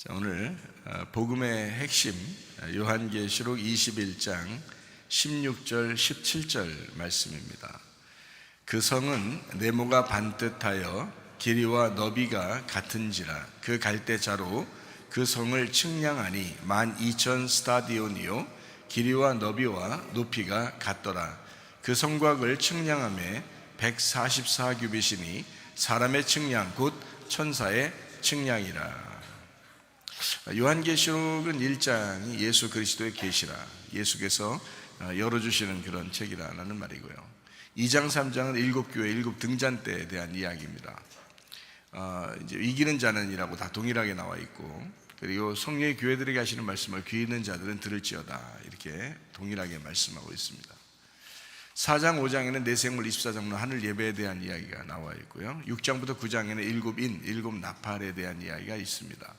자, 오늘 복음의 핵심 요한계시록 21장 16절 17절 말씀입니다. 그 성은 네모가 반듯하여 길이와 너비가 같은지라 그 갈대자로 그 성을 측량하니 12,000 스타디온이요 길이와 너비와 높이가 같더라. 그 성곽을 측량하며 144규빗이니 사람의 측량 곧 천사의 측량이라. 요한계시록은 1장이 예수 그리스도의 계시라, 예수께서 열어주시는 그런 책이라는 말이고요. 2장 3장은 일곱 교회 일곱 등잔대에 대한 이야기입니다. 이제 이기는 자는이라고 다 동일하게 나와 있고, 그리고 성령의 교회들에게 하시는 말씀을 귀 있는 자들은 들을지어다 이렇게 동일하게 말씀하고 있습니다. 4장 5장에는 내생물 24장로 하늘 예배에 대한 이야기가 나와 있고요. 6장부터 9장에는 일곱 인 일곱 나팔에 대한 이야기가 있습니다.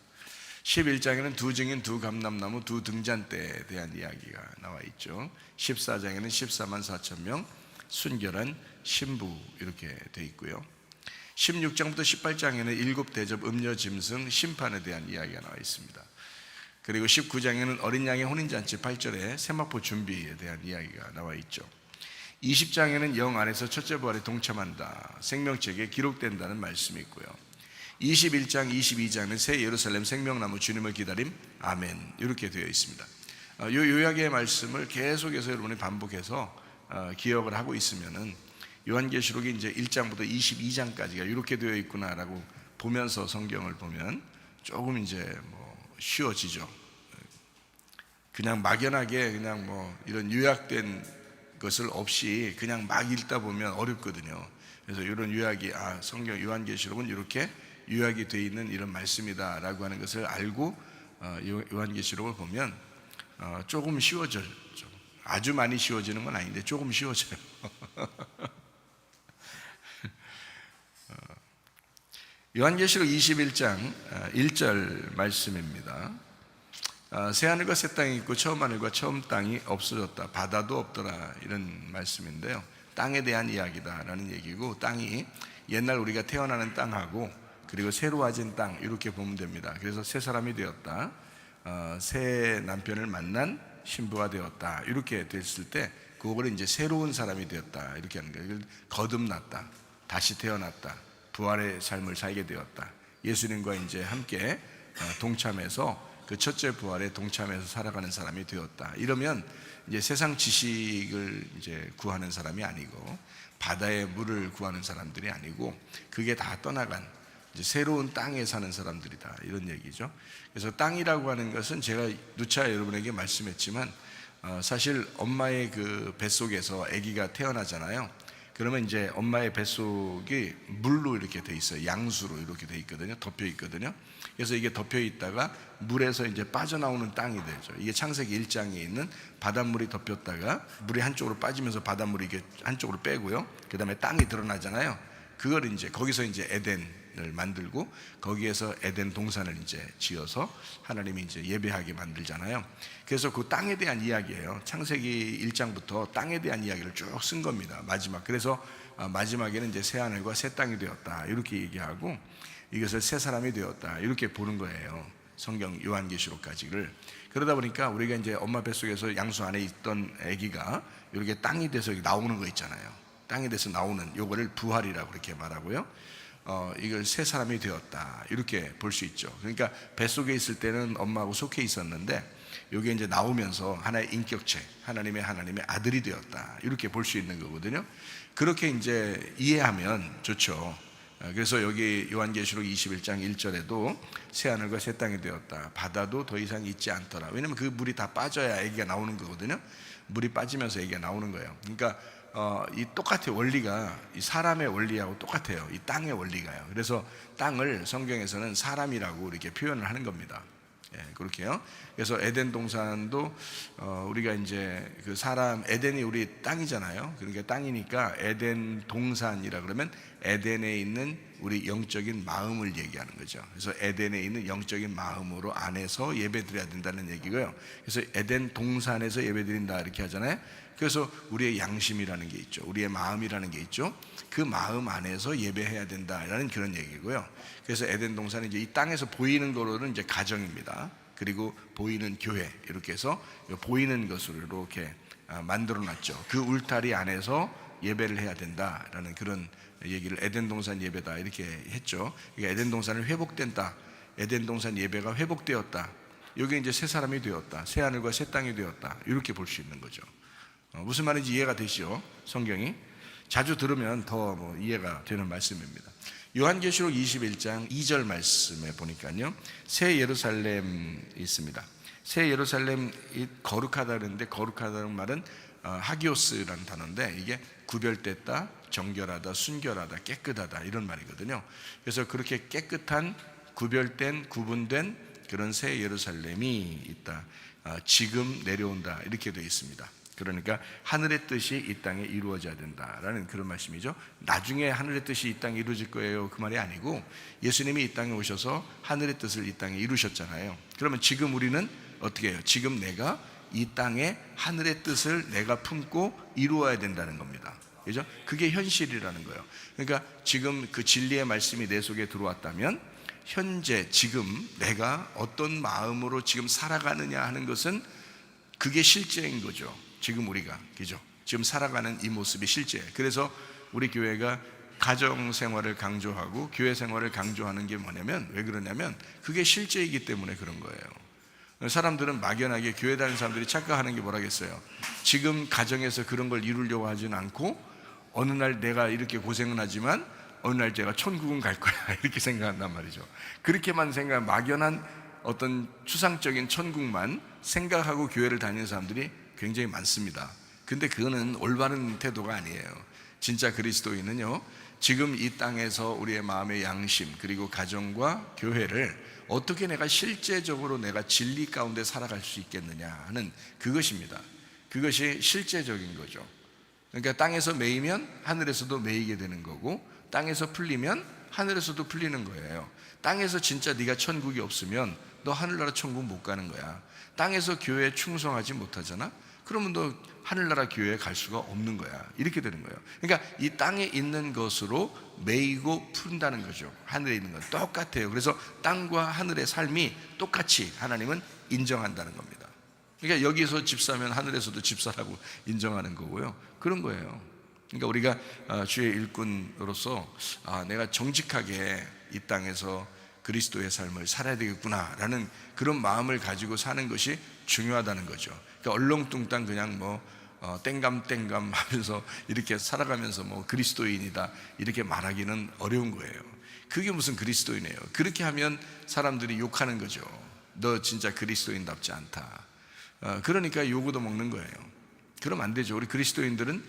11장에는 두 증인 두 감람나무 두 등잔대에 대한 이야기가 나와 있죠. 14장에는 14만 4천 명 순결한 신부 이렇게 되어 있고요. 16장부터 18장에는 일곱 대접 음료 짐승 심판에 대한 이야기가 나와 있습니다. 그리고 19장에는 어린 양의 혼인잔치 8절에 세마포 준비에 대한 이야기가 나와 있죠. 20장에는 영 안에서 첫째 부활에 동참한다, 생명책에 기록된다는 말씀이 있고요. 21장, 22장은 새 예루살렘 생명나무 주님을 기다림, 아멘 이렇게 되어 있습니다. 이 요약의 말씀을 계속해서 여러분이 반복해서 기억을 하고 있으면은 요한계시록이 이제 1장부터 22장까지가 이렇게 되어 있구나라고 보면서 성경을 보면 조금 이제 쉬워지죠. 그냥 막연하게 그냥 이런 요약된 것을 없이 그냥 막 읽다 보면 어렵거든요. 그래서 이런 요약이 성경 요한계시록은 이렇게 요약이 되어 있는 이런 말씀이다 라고 하는 것을 알고 요한계시록을 보면 조금 쉬워져요. 아주 많이 쉬워지는 건 아닌데 조금 쉬워져요. 요한계시록 21장 1절 말씀입니다. 새하늘과 새 땅이 있고 처음 하늘과 처음 땅이 없어졌다, 바다도 없더라, 이런 말씀인데요. 땅에 대한 이야기다라는 얘기고, 땅이 옛날 우리가 태어나는 땅하고 그리고 새로워진 땅 이렇게 보면 됩니다. 그래서 새 사람이 되었다, 새 남편을 만난 신부가 되었다 이렇게 됐을 때 그거를 이제 새로운 사람이 되었다 이렇게 하는 거예요. 거듭났다, 다시 태어났다, 부활의 삶을 살게 되었다, 예수님과 이제 함께 동참해서 그 첫째 부활에 동참해서 살아가는 사람이 되었다. 이러면 이제 세상 지식을 이제 구하는 사람이 아니고 바다의 물을 구하는 사람들이 아니고 그게 다 떠나간 이제 새로운 땅에 사는 사람들이다 이런 얘기죠. 그래서 땅이라고 하는 것은 제가 누차 여러분에게 말씀했지만 사실 엄마의 그 뱃속에서 아기가 태어나잖아요. 그러면 이제 엄마의 뱃속이 물로 이렇게 돼 있어요. 양수로 이렇게 돼 있거든요. 덮여 있거든요. 그래서 이게 덮여 있다가 물에서 이제 빠져나오는 땅이 되죠. 이게 창세기 1장에 있는 바닷물이 덮였다가 물이 한쪽으로 빠지면서 바닷물이 이게 한쪽으로 빼고요. 그 다음에 땅이 드러나잖아요. 그걸 이제 거기서 이제 에덴을 만들고 거기에서 에덴 동산을 이제 지어서 하나님이 이제 예배하게 만들잖아요. 그래서 그 땅에 대한 이야기예요. 창세기 1장부터 땅에 대한 이야기를 쭉 쓴 겁니다. 마지막. 그래서 마지막에는 이제 새 하늘과 새 땅이 되었다 이렇게 얘기하고 이것을 새 사람이 되었다 이렇게 보는 거예요. 성경 요한계시록까지를. 그러다 보니까 우리가 이제 엄마 뱃속에서 양수 안에 있던 아기가 이렇게 땅이 돼서 나오는 거 있잖아요. 땅이 돼서 나오는 요거를 부활이라고 그렇게 말하고요. 이걸 새 사람이 되었다 이렇게 볼 수 있죠. 그러니까 뱃속에 있을 때는 엄마하고 속해 있었는데 여기 이제 나오면서 하나의 인격체, 하나님의 아들이 되었다 이렇게 볼 수 있는 거거든요. 그렇게 이제 이해하면 좋죠. 그래서 여기 요한계시록 21장 1절에도 새 하늘과 새 땅이 되었다, 바다도 더 이상 있지 않더라. 왜냐면 그 물이 다 빠져야 아기가 나오는 거거든요. 물이 빠지면서 아기가 나오는 거예요. 그러니까 이 똑같아요. 원리가 이 사람의 원리하고 똑같아요. 이 땅의 원리가요. 그래서 땅을 성경에서는 사람이라고 이렇게 표현을 하는 겁니다. 그렇게요. 그래서 에덴 동산도 우리가 이제 그 사람, 에덴이 우리 땅이잖아요. 그러니까 땅이니까 에덴 동산이라 그러면 에덴에 있는 우리 영적인 마음을 얘기하는 거죠. 그래서 에덴에 있는 영적인 마음으로 안에서 예배드려야 된다는 얘기고요. 그래서 에덴 동산에서 예배드린다 이렇게 하잖아요. 그래서 우리의 양심이라는 게 있죠. 우리의 마음이라는 게 있죠. 그 마음 안에서 예배해야 된다라는 그런 얘기고요. 그래서 에덴 동산은 이제 이 땅에서 보이는 거로는 이제 가정입니다. 그리고 보이는 교회, 이렇게 해서 보이는 것으로 이렇게 만들어 놨죠. 그 울타리 안에서 예배를 해야 된다라는 그런 얘기를 에덴 동산 예배다 이렇게 했죠. 그러니까 에덴 동산을 회복된다, 에덴 동산 예배가 회복되었다, 이게 이제 새 사람이 되었다, 새 하늘과 새 땅이 되었다, 이렇게 볼 수 있는 거죠. 무슨 말인지 이해가 되시죠? 성경이 자주 들으면 더 이해가 되는 말씀입니다. 요한계시록 21장 2절 말씀에 보니까요, 새 예루살렘이 있습니다. 새 예루살렘이 거룩하다 그러는데, 거룩하다는 말은 하기오스라는 단어인데, 이게 구별됐다, 정결하다, 순결하다, 깨끗하다 이런 말이거든요. 그래서 그렇게 깨끗한, 구별된, 구분된 그런 새 예루살렘이 있다. 지금 내려온다 이렇게 되어 있습니다. 그러니까 하늘의 뜻이 이 땅에 이루어져야 된다라는 그런 말씀이죠. 나중에 하늘의 뜻이 이 땅에 이루어질 거예요, 그 말이 아니고, 예수님이 이 땅에 오셔서 하늘의 뜻을 이 땅에 이루셨잖아요. 그러면 지금 우리는 어떻게 해요? 지금 내가 이 땅에 하늘의 뜻을 내가 품고 이루어야 된다는 겁니다. 그죠? 그게 현실이라는 거예요. 그러니까 지금 그 진리의 말씀이 내 속에 들어왔다면, 현재 지금 내가 어떤 마음으로 지금 살아가느냐 하는 것은 그게 실제인 거죠. 지금 우리가, 그죠? 지금 살아가는 이 모습이 실제예요. 그래서 우리 교회가 가정 생활을 강조하고 교회 생활을 강조하는 게 뭐냐면, 왜 그러냐면 그게 실제이기 때문에 그런 거예요. 사람들은 막연하게, 교회 다니는 사람들이 착각하는 게 뭐라겠어요? 지금 가정에서 그런 걸 이루려고 하진 않고, 어느 날 내가 이렇게 고생은 하지만 어느 날 제가 천국은 갈 거야 이렇게 생각한단 말이죠. 그렇게만 막연한 어떤 추상적인 천국만 생각하고 교회를 다니는 사람들이 굉장히 많습니다. 근데 그거는 올바른 태도가 아니에요. 진짜 그리스도인은요, 지금 이 땅에서 우리의 마음의 양심, 그리고 가정과 교회를 어떻게 내가 실제적으로 내가 진리 가운데 살아갈 수 있겠느냐 하는 그것입니다. 그것이 실제적인 거죠. 그러니까 땅에서 매이면 하늘에서도 매이게 되는 거고, 땅에서 풀리면 하늘에서도 풀리는 거예요. 땅에서 진짜 네가 천국이 없으면 너 하늘나라 천국 못 가는 거야. 땅에서 교회에 충성하지 못하잖아? 그러면 너 하늘나라 교회에 갈 수가 없는 거야. 이렇게 되는 거예요. 그러니까 이 땅에 있는 것으로 매이고 푼다는 거죠. 하늘에 있는 건 똑같아요. 그래서 땅과 하늘의 삶이 똑같이 하나님은 인정한다는 겁니다. 그러니까 여기서 집 사면 하늘에서도 집사라고 인정하는 거고요. 그런 거예요. 그러니까 우리가 주의 일꾼으로서 내가 정직하게 이 땅에서 그리스도의 삶을 살아야 되겠구나라는 그런 마음을 가지고 사는 것이 중요하다는 거죠. 그러니까 얼렁뚱땅 그냥 땡감땡감 하면서 이렇게 살아가면서 그리스도인이다 이렇게 말하기는 어려운 거예요. 그게 무슨 그리스도인이에요? 그렇게 하면 사람들이 욕하는 거죠. 너 진짜 그리스도인답지 않다. 그러니까 요구도 먹는 거예요. 그러면 안 되죠. 우리 그리스도인들은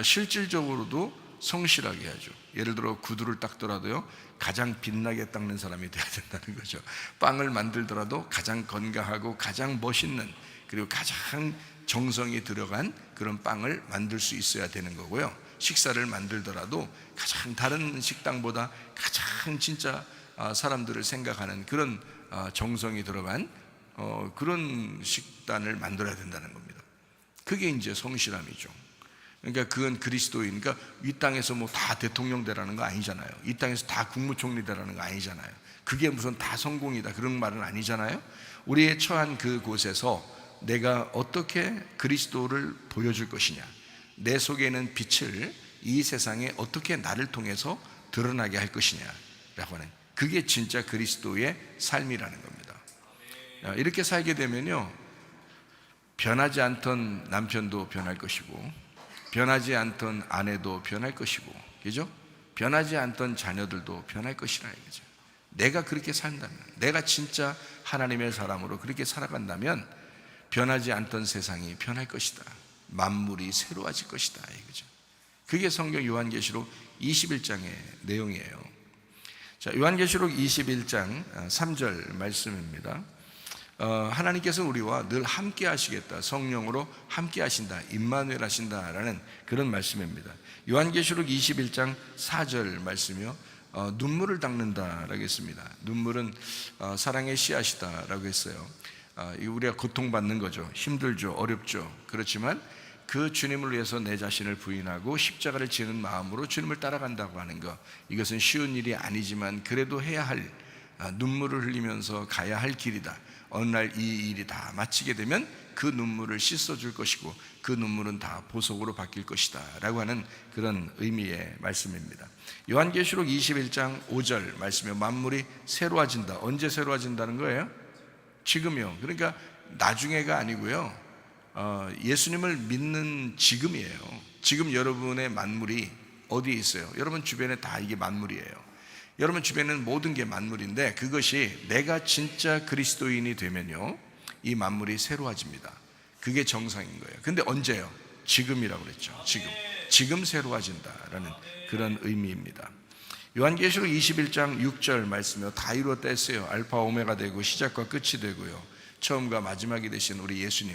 실질적으로도 성실하게 해야죠. 예를 들어 구두를 닦더라도요, 가장 빛나게 닦는 사람이 돼야 된다는 거죠. 빵을 만들더라도 가장 건강하고 가장 멋있는, 그리고 가장 정성이 들어간 그런 빵을 만들 수 있어야 되는 거고요. 식사를 만들더라도 가장 다른 식당보다 가장 진짜 사람들을 생각하는 그런 정성이 들어간 그런 식단을 만들어야 된다는 겁니다. 그게 이제 성실함이죠. 그러니까 그건 그리스도인, 그러니까 이 땅에서 다 대통령 되라는 거 아니잖아요. 이 땅에서 다 국무총리 되라는 거 아니잖아요. 그게 무슨 다 성공이다 그런 말은 아니잖아요. 우리의 처한 그곳에서 내가 어떻게 그리스도를 보여줄 것이냐, 내 속에 있는 빛을 이 세상에 어떻게 나를 통해서 드러나게 할 것이냐라고 하는, 그게 진짜 그리스도의 삶이라는 겁니다. 이렇게 살게 되면요, 변하지 않던 남편도 변할 것이고, 변하지 않던 아내도 변할 것이고, 그죠? 변하지 않던 자녀들도 변할 것이라 이거죠. 내가 그렇게 산다면, 내가 진짜 하나님의 사람으로 그렇게 살아간다면 변하지 않던 세상이 변할 것이다. 만물이 새로워질 것이다 이거죠. 그게 성경 요한계시록 21장의 내용이에요. 자, 요한계시록 21장 3절 말씀입니다. 하나님께서 우리와 늘 함께 하시겠다, 성령으로 함께 하신다, 임마누엘 하신다라는 그런 말씀입니다. 요한계시록 21장 4절 말씀이요, 눈물을 닦는다라고 했습니다. 눈물은 사랑의 씨앗이다라고 했어요. 우리가 고통받는 거죠. 힘들죠, 어렵죠. 그렇지만 그 주님을 위해서 내 자신을 부인하고 십자가를 지는 마음으로 주님을 따라간다고 하는 것, 이것은 쉬운 일이 아니지만 그래도 해야 할, 눈물을 흘리면서 가야 할 길이다. 어느 날 이 일이 다 마치게 되면 그 눈물을 씻어줄 것이고 그 눈물은 다 보석으로 바뀔 것이다 라고 하는 그런 의미의 말씀입니다. 요한계시록 21장 5절 말씀에 만물이 새로워진다. 언제 새로워진다는 거예요? 지금이요. 그러니까 나중에가 아니고요, 예수님을 믿는 지금이에요. 지금 여러분의 만물이 어디에 있어요? 여러분 주변에 다 이게 만물이에요. 여러분 주변에는 모든 게 만물인데, 그것이 내가 진짜 그리스도인이 되면요, 이 만물이 새로워집니다. 그게 정상인 거예요. 근데 언제요? 지금이라고 그랬죠. 지금 새로워진다라는 그런 의미입니다. 요한계시록 21장 6절 말씀이요, 다 이루었다 했어요. 알파 오메가 되고 시작과 끝이 되고요, 처음과 마지막이 되신 우리 예수님.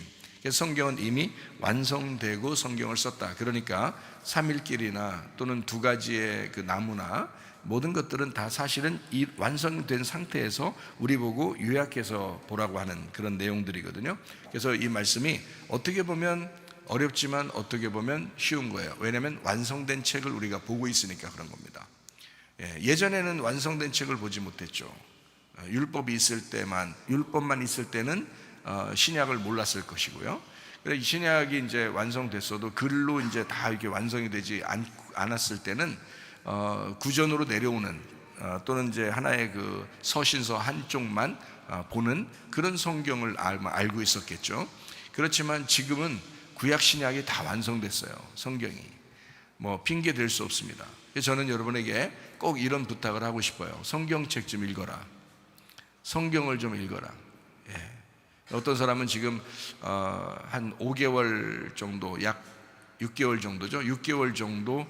성경은 이미 완성되고 성경을 썼다. 그러니까 삼일길이나 또는 두 가지의 그 나무나 모든 것들은 다 사실은 이 완성된 상태에서 우리 보고 요약해서 보라고 하는 그런 내용들이거든요. 그래서 이 말씀이 어떻게 보면 어렵지만 어떻게 보면 쉬운 거예요. 왜냐하면 완성된 책을 우리가 보고 있으니까 그런 겁니다. 예전에는 완성된 책을 보지 못했죠. 율법만 있을 때는 신약을 몰랐을 것이고요. 그래서 신약이 이제 완성됐어도 글로 이제 다 이렇게 완성이 되지 않았을 때는 구전으로 내려오는, 또는 이제 하나의 그 서신서 한쪽만 보는 그런 성경을 알고 있었겠죠. 그렇지만 지금은 구약 신약이 다 완성됐어요. 성경이 뭐 핑계 댈 수 없습니다. 그래서 저는 여러분에게 꼭 이런 부탁을 하고 싶어요. 성경책 좀 읽어라. 성경을 좀 읽어라. 어떤 사람은 지금 한 5개월 정도, 약 6개월 정도죠. 6개월 정도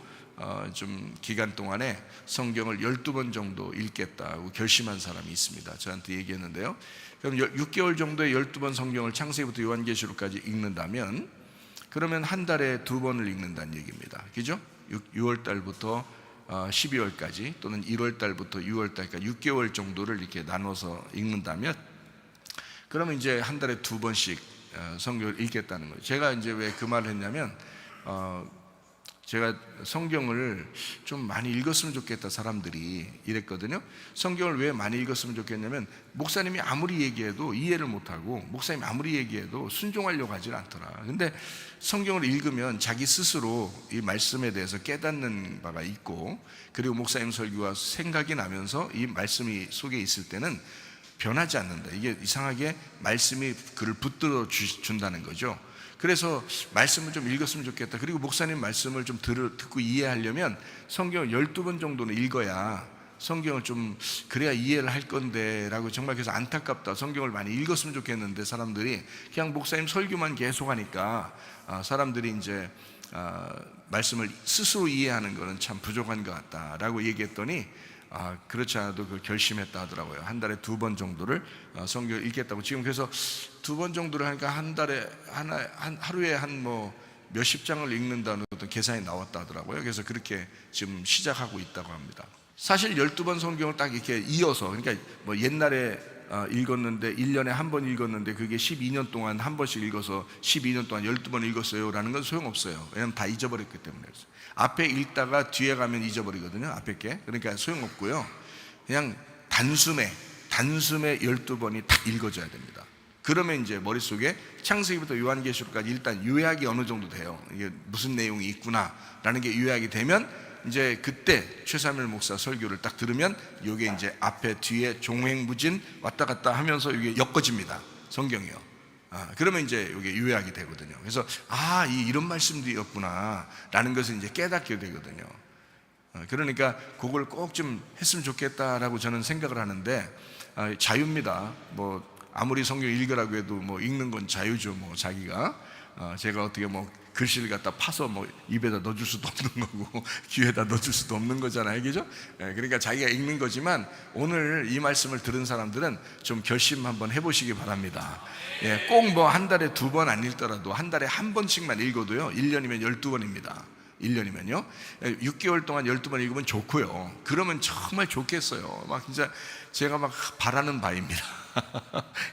좀 기간 동안에 성경을 12번 정도 읽겠다고 결심한 사람이 있습니다. 저한테 얘기했는데요. 그럼 6개월 정도에 12번 성경을 창세기부터 요한계시록까지 읽는다면, 그러면 한 달에 2번을 읽는다는 얘기입니다. 그죠? 6월 달부터 12월까지, 또는 1월 달부터 6월 달까지 6개월 정도를 이렇게 나눠서 읽는다면, 그러면 이제 한 달에 2번씩 성경을 읽겠다는 거예요. 제가 이제 왜 그 말을 했냐면, 제가 성경을 좀 많이 읽었으면 좋겠다 사람들이 이랬거든요. 성경을 왜 많이 읽었으면 좋겠냐면, 목사님이 아무리 얘기해도 이해를 못하고, 목사님이 아무리 얘기해도 순종하려고 하질 않더라. 근데 성경을 읽으면 자기 스스로 이 말씀에 대해서 깨닫는 바가 있고, 그리고 목사님 설교가 생각이 나면서 이 말씀이 속에 있을 때는 변하지 않는다. 이게 이상하게 말씀이 그를 붙들어 준다는 거죠. 그래서 말씀을 좀 읽었으면 좋겠다. 그리고 목사님 말씀을 좀 듣고 이해하려면 성경을 12번 정도는 읽어야 성경을 좀, 그래야 이해를 할 건데 라고, 정말 그래서 안타깝다. 성경을 많이 읽었으면 좋겠는데 사람들이 그냥 목사님 설교만 계속 하니까 사람들이 이제 말씀을 스스로 이해하는 것은 참 부족한 것 같다라고 얘기했더니, 그렇지 않아도 그 결심했다 하더라고요. 한 달에 2번 정도를 성경을 읽겠다고. 지금 그래서 2번 정도를 하니까 한 달에 하루에 한 뭐 몇십 장을 읽는다는 어떤 계산이 나왔다 하더라고요. 그래서 그렇게 지금 시작하고 있다고 합니다. 사실 12번 성경을 딱 이렇게 이어서, 그러니까 뭐 옛날에 읽었는데 1년에 한 번 읽었는데 그게 12년 동안 한 번씩 읽어서 12년 동안 12번 읽었어요 라는 건 소용없어요. 왜냐하면 다 잊어버렸기 때문에. 앞에 읽다가 뒤에 가면 잊어버리거든요, 앞에 게. 그러니까 소용없고요, 그냥 단숨에 12번이 딱 읽어져야 됩니다. 그러면 이제 머릿속에 창세기부터 요한계시록까지 일단 요약이 어느 정도 돼요. 이게 무슨 내용이 있구나 라는 게 요약이 되면, 이제 그때 최삼일 목사 설교를 딱 들으면 이게 이제 앞에 뒤에 종횡무진 왔다 갔다 하면서 이게 엮어집니다, 성경이요. 그러면 이제 이게 요약이 되거든요. 그래서 이런 말씀들이었구나 라는 것을 이제 깨닫게 되거든요. 그러니까 그걸 꼭 좀 했으면 좋겠다라고 저는 생각을 하는데, 자유입니다. 뭐 아무리 성경 읽으라고 해도 뭐 읽는 건 자유죠. 뭐 자기가 제가 어떻게 뭐 글씨를 갖다 파서 뭐 입에다 넣어줄 수도 없는 거고 귀에다 넣어줄 수도 없는 거잖아요, 그죠? 그러니까 자기가 읽는 거지만 오늘 이 말씀을 들은 사람들은 좀 결심 한번 해보시기 바랍니다. 꼭 뭐 한 달에 2번 안 읽더라도 한 달에 한 번씩만 읽어도요, 1년이면 12번입니다. 1년이면요 6개월 동안 12번 읽으면 좋고요. 그러면 정말 좋겠어요. 막 진짜 제가 막 바라는 바입니다.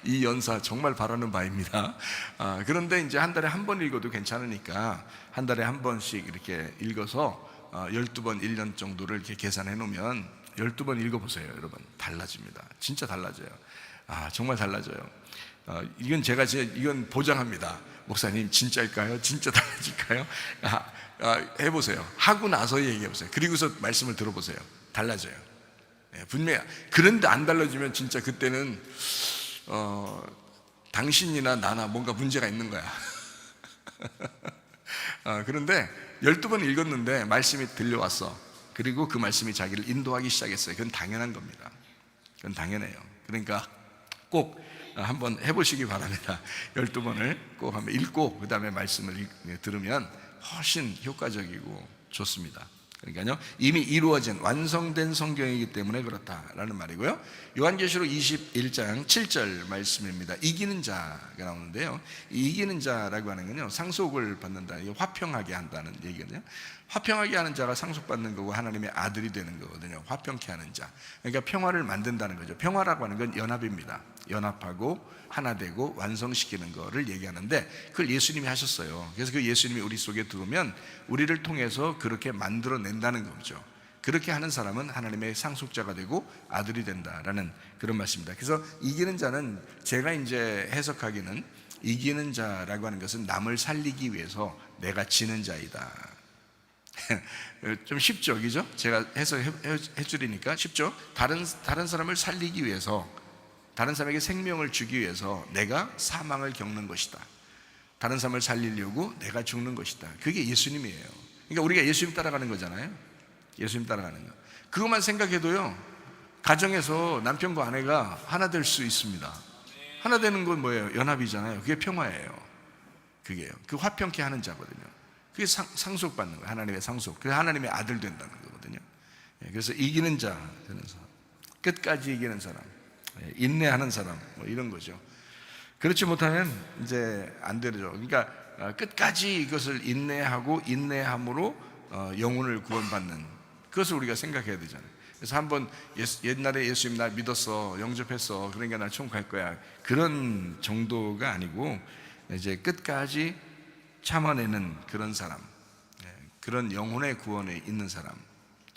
이 연사 정말 바라는 바입니다. 그런데 이제 한 달에 한 번 읽어도 괜찮으니까 한 달에 한 번씩 이렇게 읽어서 12번 1년 정도를 이렇게 계산해 놓으면 12번 읽어보세요. 여러분, 달라집니다. 진짜 달라져요. 정말 달라져요. 이건 보장합니다. 목사님, 진짜일까요? 진짜 달라질까요? 해보세요. 하고 나서 얘기해보세요. 그리고서 말씀을 들어보세요. 달라져요. 분명히. 그런데 안 달라지면 진짜 그때는 당신이나 나나 뭔가 문제가 있는 거야. 그런데 12번 읽었는데 말씀이 들려왔어. 그리고 그 말씀이 자기를 인도하기 시작했어요. 그건 당연한 겁니다. 그건 당연해요. 그러니까 꼭 한번 해보시기 바랍니다. 12번을 꼭 한번 읽고 그 다음에 말씀을 들으면 훨씬 효과적이고 좋습니다. 그러니까요, 이미 이루어진 완성된 성경이기 때문에 그렇다라는 말이고요. 요한계시록 21장 7절 말씀입니다. 이기는 자가 나오는데요, 이 이기는 자라고 하는 건요, 상속을 받는다, 화평하게 한다는 얘기거든요. 화평하게 하는 자가 상속받는 거고 하나님의 아들이 되는 거거든요. 화평케 하는 자, 그러니까 평화를 만든다는 거죠. 평화라고 하는 건 연합입니다. 연합하고 하나 되고 완성시키는 거를 얘기하는데, 그걸 예수님이 하셨어요. 그래서 그 예수님이 우리 속에 들어오면 우리를 통해서 그렇게 만들어낸다는 거죠. 그렇게 하는 사람은 하나님의 상속자가 되고 아들이 된다라는 그런 말씀입니다. 그래서 이기는 자는, 제가 이제 해석하기는 이기는 자라고 하는 것은 남을 살리기 위해서 내가 지는 자이다. 좀 쉽죠, 그죠? 제가 해석해 주리니까 쉽죠? 다른 사람을 살리기 위해서, 다른 사람에게 생명을 주기 위해서 내가 사망을 겪는 것이다. 다른 사람을 살리려고 내가 죽는 것이다. 그게 예수님이에요. 그러니까 우리가 예수님 따라가는 거잖아요. 예수님 따라가는 거. 그것만 생각해도요, 가정에서 남편과 아내가 하나 될 수 있습니다. 하나 되는 건 뭐예요? 연합이잖아요. 그게 평화예요. 그게요. 그 화평케 하는 자거든요. 그게 상속받는 거예요. 하나님의 상속. 그게 하나님의 아들 된다는 거거든요. 그래서 이기는 자 되는 사람, 끝까지 이기는 사람, 인내하는 사람, 뭐 이런 거죠. 그렇지 못하면 이제 안 되죠. 그러니까 끝까지 이것을 인내하고 인내함으로 영혼을 구원받는, 그것을 우리가 생각해야 되잖아요. 그래서 한번 옛날에 예수님 날 믿었어, 영접했어, 그러니까 나 천국 갈 거야, 그런 정도가 아니고 이제 끝까지 참아내는 그런 사람, 그런 영혼의 구원에 있는 사람,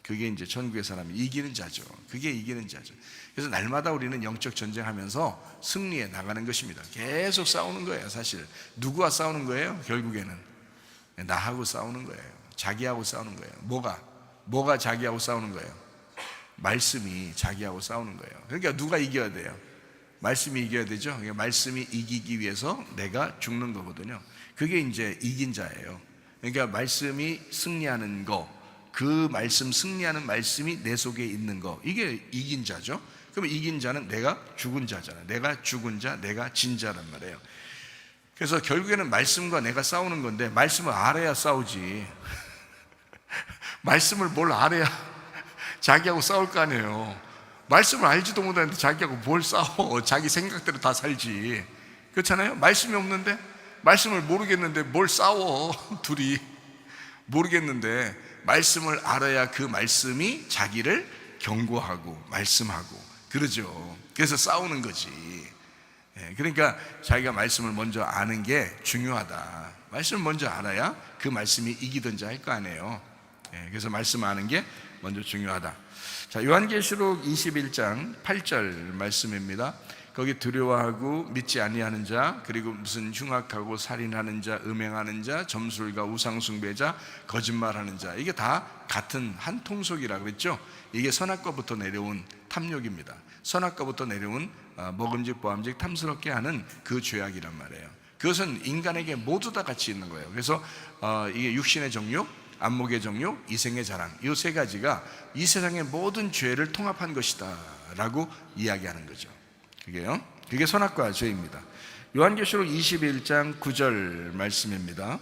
그게 이제 천국의 사람이 이기는 자죠. 그게 이기는 자죠. 그래서 날마다 우리는 영적 전쟁하면서 승리해 나가는 것입니다. 계속 싸우는 거예요. 사실 누구와 싸우는 거예요? 결국에는 나하고 싸우는 거예요. 자기하고 싸우는 거예요. 뭐가 자기하고 싸우는 거예요? 말씀이 자기하고 싸우는 거예요. 그러니까 누가 이겨야 돼요? 말씀이 이겨야 되죠. 그러니까 말씀이 이기기 위해서 내가 죽는 거거든요. 그게 이제 이긴 자예요. 그러니까 말씀이 승리하는 거, 그 말씀, 승리하는 말씀이 내 속에 있는 거, 이게 이긴 자죠. 그러면 이긴 자는 내가 죽은 자잖아요. 내가 죽은 자, 내가 진 자란 말이에요. 그래서 결국에는 말씀과 내가 싸우는 건데, 말씀을 알아야 싸우지. 말씀을 뭘 알아야 자기하고 싸울 거 아니에요. 말씀을 알지도 못하는데 자기하고 뭘 싸워. 자기 생각대로 다 살지. 그렇잖아요. 말씀이 없는데, 말씀을 모르겠는데 뭘 싸워. 둘이 모르겠는데 말씀을 알아야 그 말씀이 자기를 경고하고 말씀하고 그러죠. 그래서 싸우는 거지. 그러니까 자기가 말씀을 먼저 아는 게 중요하다. 말씀을 먼저 알아야 그 말씀이 이기든지 할 거 아니에요. 그래서 말씀 아는 게 먼저 중요하다. 자, 요한계시록 21장 8절 말씀입니다. 거기 두려워하고 믿지 아니하는 자, 그리고 무슨 흉악하고 살인하는 자, 음행하는 자, 점술가, 우상숭배자, 거짓말하는 자, 이게 다 같은 한 통속이라 그랬죠. 이게 선악과부터 내려온 탐욕입니다. 선악과부터 내려온 먹음직 보암직 탐스럽게 하는 그 죄악이란 말이에요. 그것은 인간에게 모두 다 같이 있는 거예요. 그래서 이게 육신의 정욕, 안목의 정욕, 이생의 자랑, 이 세 가지가 이 세상의 모든 죄를 통합한 것이다 라고 이야기하는 거죠. 그게요. 그게 선악과 죄입니다. 요한계시록 21장 9절 말씀입니다.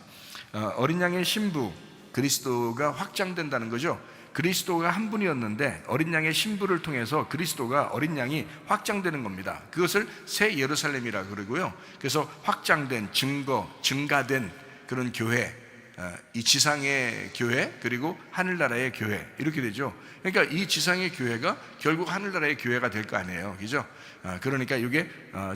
어린 양의 신부 그리스도가 확장된다는 거죠. 그리스도가 한 분이었는데 어린 양의 신부를 통해서 그리스도가 어린 양이 확장되는 겁니다. 그것을 새 예루살렘이라 그러고요. 그래서 확장된 증가된 그런 교회, 이 지상의 교회 그리고 하늘나라의 교회 이렇게 되죠. 그러니까 이 지상의 교회가 결국 하늘나라의 교회가 될 거 아니에요, 그죠? 그러니까 이게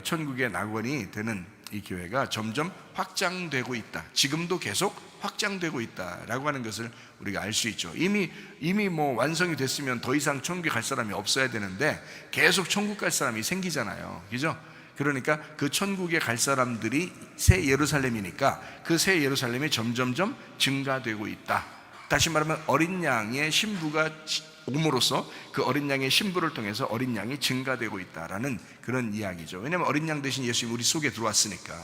천국의 낙원이 되는 이 교회가 점점 확장되고 있다. 지금도 계속 확장되고 있다라고 하는 것을 우리가 알 수 있죠. 이미 뭐 완성이 됐으면 더 이상 천국에 갈 사람이 없어야 되는데 계속 천국 갈 사람이 생기잖아요, 그죠? 그러니까 그 천국에 갈 사람들이 새 예루살렘이니까 그 새 예루살렘이 점점점 증가되고 있다. 다시 말하면 어린 양의 신부가 옴으로써 그 어린 양의 신부를 통해서 어린 양이 증가되고 있다라는 그런 이야기죠. 왜냐하면 어린 양 대신 예수님이 우리 속에 들어왔으니까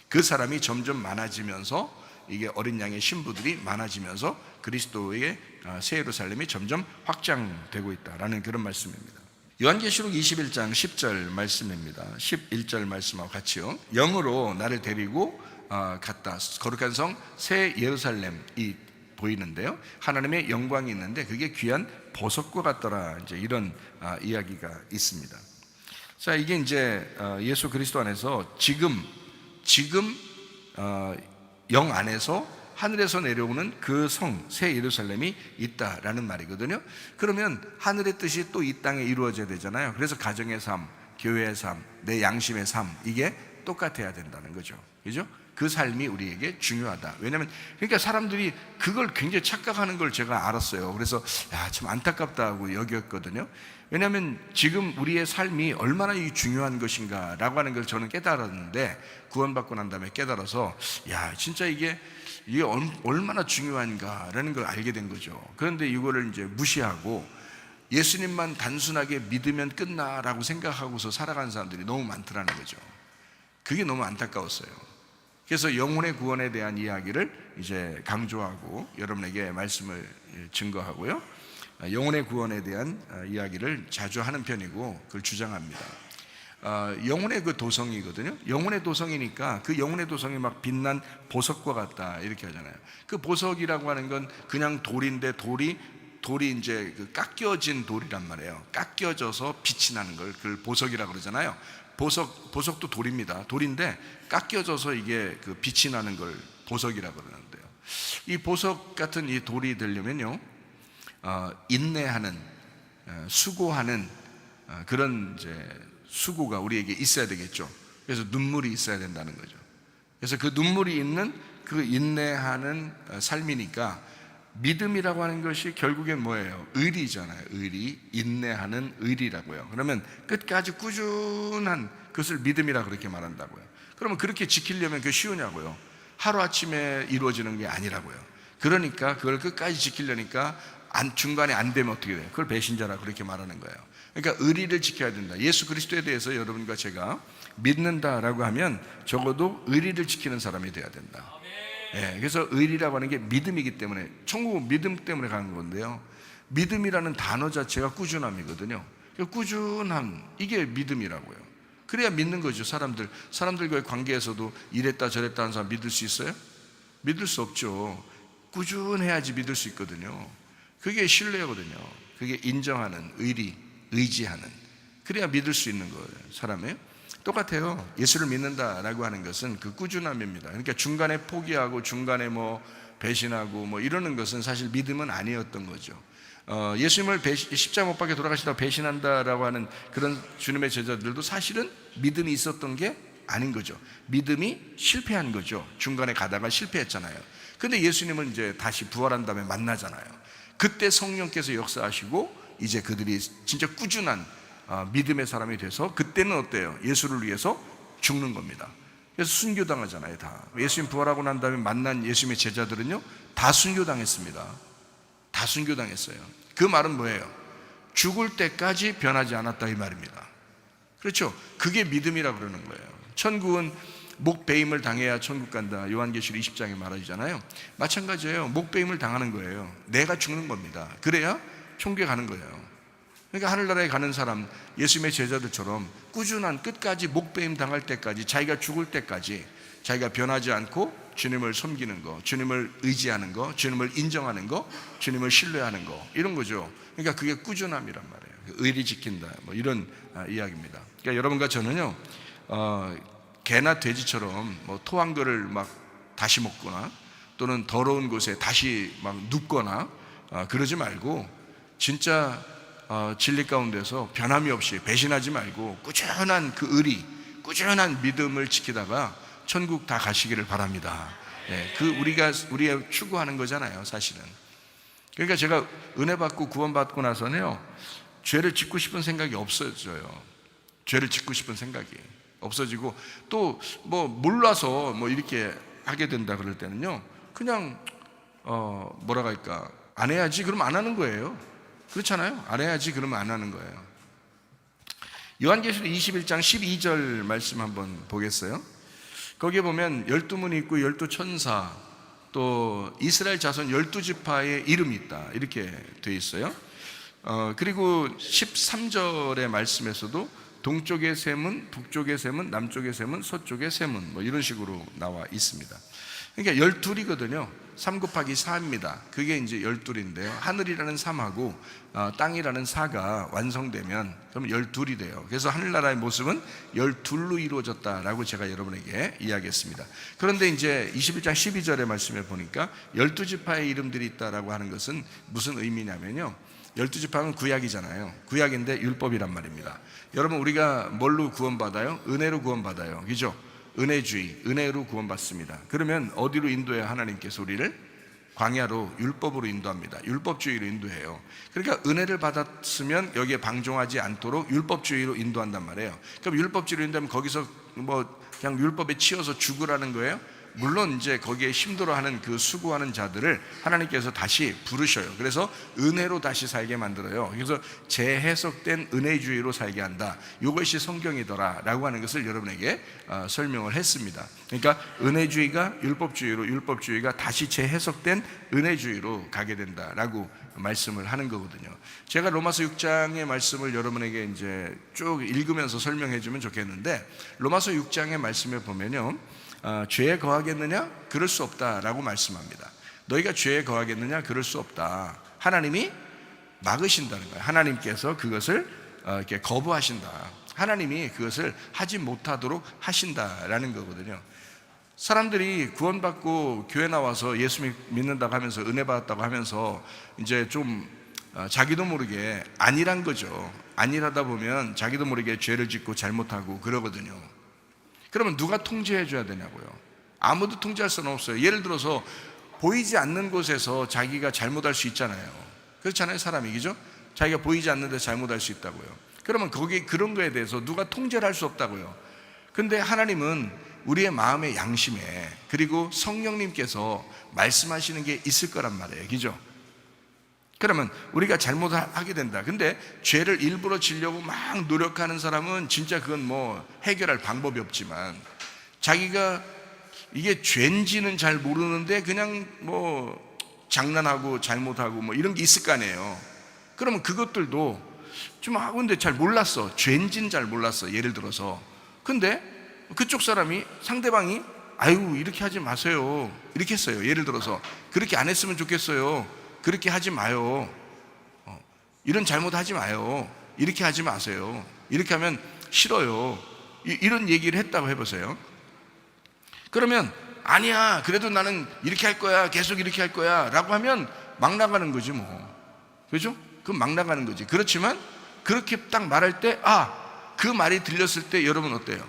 그 사람이 점점 많아지면서 이게 어린 양의 신부들이 많아지면서 그리스도의 새 예루살렘이 점점 확장되고 있다라는 그런 말씀입니다. 요한계시록 21장 10절 말씀입니다. 11절 말씀하고 같이요. 영으로 나를 데리고 갔다. 거룩한 성 새 예루살렘이 보이는데요. 하나님의 영광이 있는데 그게 귀한 보석과 같더라. 이제 이런 이야기가 있습니다. 자, 이게 이제 예수 그리스도 안에서 지금 영 안에서 하늘에서 내려오는 그 성 새 예루살렘이 있다라는 말이거든요. 그러면 하늘의 뜻이 또 이 땅에 이루어져야 되잖아요. 그래서 가정의 삶, 교회의 삶, 내 양심의 삶 이게 똑같아야 된다는 거죠, 그죠? 그 삶이 우리에게 중요하다. 왜냐하면 그러니까 사람들이 그걸 굉장히 착각하는 걸 제가 알았어요. 그래서 참 안타깝다고 여겼거든요. 왜냐하면 지금 우리의 삶이 얼마나 중요한 것인가라고 하는 걸 저는 깨달았는데, 구원받고 난 다음에 깨달아서 진짜 이게 얼마나 중요한가라는 걸 알게 된 거죠. 그런데 이거를 이제 무시하고 예수님만 단순하게 믿으면 끝나라고 생각하고서 살아가는 사람들이 너무 많더라는 거죠. 그게 너무 안타까웠어요. 그래서 영혼의 구원에 대한 이야기를 이제 강조하고 여러분에게 말씀을 증거하고요, 영혼의 구원에 대한 이야기를 자주 하는 편이고 그걸 주장합니다. 영혼의 그 도성이거든요. 영혼의 도성이니까 그 영혼의 도성이 막 빛난 보석과 같다 이렇게 하잖아요. 그 보석이라고 하는 건 그냥 돌인데 돌이 이제 그 깎여진 돌이란 말이에요. 깎여져서 빛이 나는 걸 그걸 보석이라고 그러잖아요. 보석도 돌입니다. 돌인데 깎여져서 이게 그 빛이 나는 걸 보석이라고 그러는데요. 이 보석 같은 이 돌이 되려면요, 인내하는, 수고하는 그런 이제 수고가 우리에게 있어야 되겠죠. 그래서 눈물이 있어야 된다는 거죠. 그래서 그 눈물이 있는 그 인내하는 삶이니까 믿음이라고 하는 것이 결국엔 뭐예요? 의리잖아요. 의리, 인내하는 의리라고요. 그러면 끝까지 꾸준한 그것을 믿음이라고 그렇게 말한다고요. 그러면 그렇게 지키려면 그게 쉬우냐고요? 하루아침에 이루어지는 게 아니라고요. 그러니까 그걸 끝까지 지키려니까 중간에 안 되면 어떻게 돼요? 그걸 배신자라고 그렇게 말하는 거예요. 그러니까 의리를 지켜야 된다. 예수 그리스도에 대해서 여러분과 제가 믿는다라고 하면 적어도 의리를 지키는 사람이 돼야 된다. 그래서 의리라고 하는 게 믿음이기 때문에, 천국은 믿음 때문에 가는 건데요, 믿음이라는 단어 자체가 꾸준함이거든요. 꾸준함, 이게 믿음이라고요. 그래야 믿는 거죠. 사람들과의 관계에서도 이랬다 저랬다 하는 사람 믿을 수 있어요? 믿을 수 없죠. 꾸준해야지 믿을 수 있거든요. 그게 신뢰거든요. 그게 인정하는, 의지하는, 그래야 믿을 수 있는 거예요. 사람이에요. 똑같아요. 예수를 믿는다라고 하는 것은 그 꾸준함입니다. 그러니까 중간에 포기하고 중간에 뭐 배신하고 뭐 이러는 것은 사실 믿음은 아니었던 거죠. 예수님을 십자가 못 박혀 돌아가시다가 배신한다라고 하는 그런 주님의 제자들도 사실은 믿음이 있었던 게 아닌 거죠. 믿음이 실패한 거죠. 중간에 가다가 실패했잖아요. 근데 예수님은 이제 다시 부활한 다음에 만나잖아요. 그때 성령께서 역사하시고 이제 그들이 진짜 꾸준한 믿음의 사람이 돼서 그때는 어때요? 예수를 위해서 죽는 겁니다. 그래서 순교당하잖아요. 다 예수님 부활하고 난 다음에 만난 예수님의 제자들은요, 다 순교당했습니다. 다 순교당했어요. 그 말은 뭐예요? 죽을 때까지 변하지 않았다 이 말입니다. 그렇죠? 그게 믿음이라고 그러는 거예요. 천국은 목배임을 당해야 천국 간다, 요한계시록 20장에 말하잖아요. 마찬가지예요. 목배임을 당하는 거예요. 내가 죽는 겁니다. 그래야 천국에 가는 거예요. 그러니까 하늘나라에 가는 사람, 예수님의 제자들처럼 꾸준한 끝까지 목배임 당할 때까지, 자기가 죽을 때까지 자기가 변하지 않고 주님을 섬기는 거, 주님을 의지하는 거, 주님을 인정하는 거, 주님을 신뢰하는 거, 이런 거죠. 그러니까 그게 꾸준함이란 말이에요. 의리 지킨다, 뭐 이런 이야기입니다. 그러니까 여러분과 저는요, 개나 돼지처럼 뭐 토한 거를 막 다시 먹거나 또는 더러운 곳에 다시 막 눕거나 그러지 말고, 진짜 진리 가운데서 변함이 없이 배신하지 말고 꾸준한 그 의리, 꾸준한 믿음을 지키다가 천국 다 가시기를 바랍니다. 그 우리가 추구하는 거잖아요, 사실은. 그러니까 제가 은혜 받고 구원받고 나서는요, 죄를 짓고 싶은 생각이 없어져요. 죄를 짓고 싶은 생각이 없어지고, 또 뭐 몰라서 뭐 이렇게 하게 된다 그럴 때는요, 그냥 뭐라고 할까, 안 해야지 그러면 안 하는 거예요. 그렇잖아요. 안 해야지 그러면 안 하는 거예요. 요한계시록 21장 12절 말씀 한번 보겠어요. 거기에 보면 12문이 있고 12천사, 또 이스라엘 자손 12지파의 이름이 있다, 이렇게 되어 있어요. 그리고 13절의 말씀에서도 동쪽의 셈은, 북쪽의 셈은, 남쪽의 셈은, 서쪽의 셈은, 뭐 이런 식으로 나와 있습니다. 그러니까 12이거든요 3 곱하기 4입니다 그게 이제 12인데요, 하늘이라는 3하고 땅이라는 4가 완성되면 그러면 12이 돼요. 그래서 하늘나라의 모습은 12로 이루어졌다라고 제가 여러분에게 이야기했습니다. 그런데 이제 21장 12절의 말씀에 보니까 12지파의 이름들이 있다라고 하는 것은 무슨 의미냐면요, 12지파는 구약이잖아요. 구약인데 율법이란 말입니다. 여러분, 우리가 뭘로 구원받아요? 은혜로 구원받아요, 그죠? 은혜주의, 은혜로 구원받습니다. 그러면 어디로 인도해야 하나님께서 우리를? 광야로, 율법으로 인도합니다. 율법주의로 인도해요. 그러니까 은혜를 받았으면 여기에 방종하지 않도록 율법주의로 인도한단 말이에요. 그럼 율법주의로 인도하면 거기서 뭐 그냥 율법에 치여서 죽으라는 거예요? 물론 이제 거기에 힘들어하는 그 수고하는 자들을 하나님께서 다시 부르셔요. 그래서 은혜로 다시 살게 만들어요. 그래서 재해석된 은혜주의로 살게 한다, 이것이 성경이더라 라고 하는 것을 여러분에게 설명을 했습니다. 그러니까 은혜주의가 율법주의로, 율법주의가 다시 재해석된 은혜주의로 가게 된다라고 말씀을 하는 거거든요. 제가 로마서 6장의 말씀을 여러분에게 이제 쭉 읽으면서 설명해 주면 좋겠는데, 로마서 6장의 말씀에 보면요, 죄에 거하겠느냐? 그럴 수 없다라고 말씀합니다. 너희가 죄에 거하겠느냐? 그럴 수 없다. 하나님이 막으신다는 거예요. 하나님께서 그것을 이렇게 거부하신다. 하나님이 그것을 하지 못하도록 하신다라는 거거든요. 사람들이 구원받고 교회 나와서 예수 믿는다고 하면서, 은혜 받았다고 하면서 이제 좀 자기도 모르게 안일한 거죠. 안일하다 보면 자기도 모르게 죄를 짓고 잘못하고 그러거든요. 그러면 누가 통제해 줘야 되냐고요? 아무도 통제할 수는 없어요. 예를 들어서 보이지 않는 곳에서 자기가 잘못할 수 있잖아요. 그렇잖아요, 사람이, 그죠? 자기가 보이지 않는데 잘못할 수 있다고요. 그러면 거기 그런 거에 대해서 누가 통제를 할 수 없다고요. 근데 하나님은 우리의 마음의 양심에, 그리고 성령님께서 말씀하시는 게 있을 거란 말이에요, 그죠? 그러면 우리가 잘못하게 된다. 근데 죄를 일부러 지려고 막 노력하는 사람은 진짜 그건 뭐 해결할 방법이 없지만, 자기가 이게 죄인지는 잘 모르는데 그냥 뭐 장난하고 잘못하고 뭐 이런 게 있을 거 아니에요. 그러면 그것들도 좀 하고 있는데 잘 몰랐어. 죄인지는 잘 몰랐어, 예를 들어서. 근데 그쪽 사람이, 상대방이 아유 이렇게 하지 마세요, 이렇게 했어요. 예를 들어서 그렇게 안 했으면 좋겠어요, 그렇게 하지 마요, 이런 잘못하지 마요, 이렇게 하지 마세요, 이렇게 하면 싫어요, 이런 얘기를 했다고 해보세요. 그러면 아니야, 그래도 나는 이렇게 할 거야, 계속 이렇게 할 거야 라고 하면 막 나가는 거지 뭐, 그죠? 그럼 막 나가는 거지. 그렇지만 그렇게 딱 말할 때, 그 말이 들렸을 때 여러분 어때요?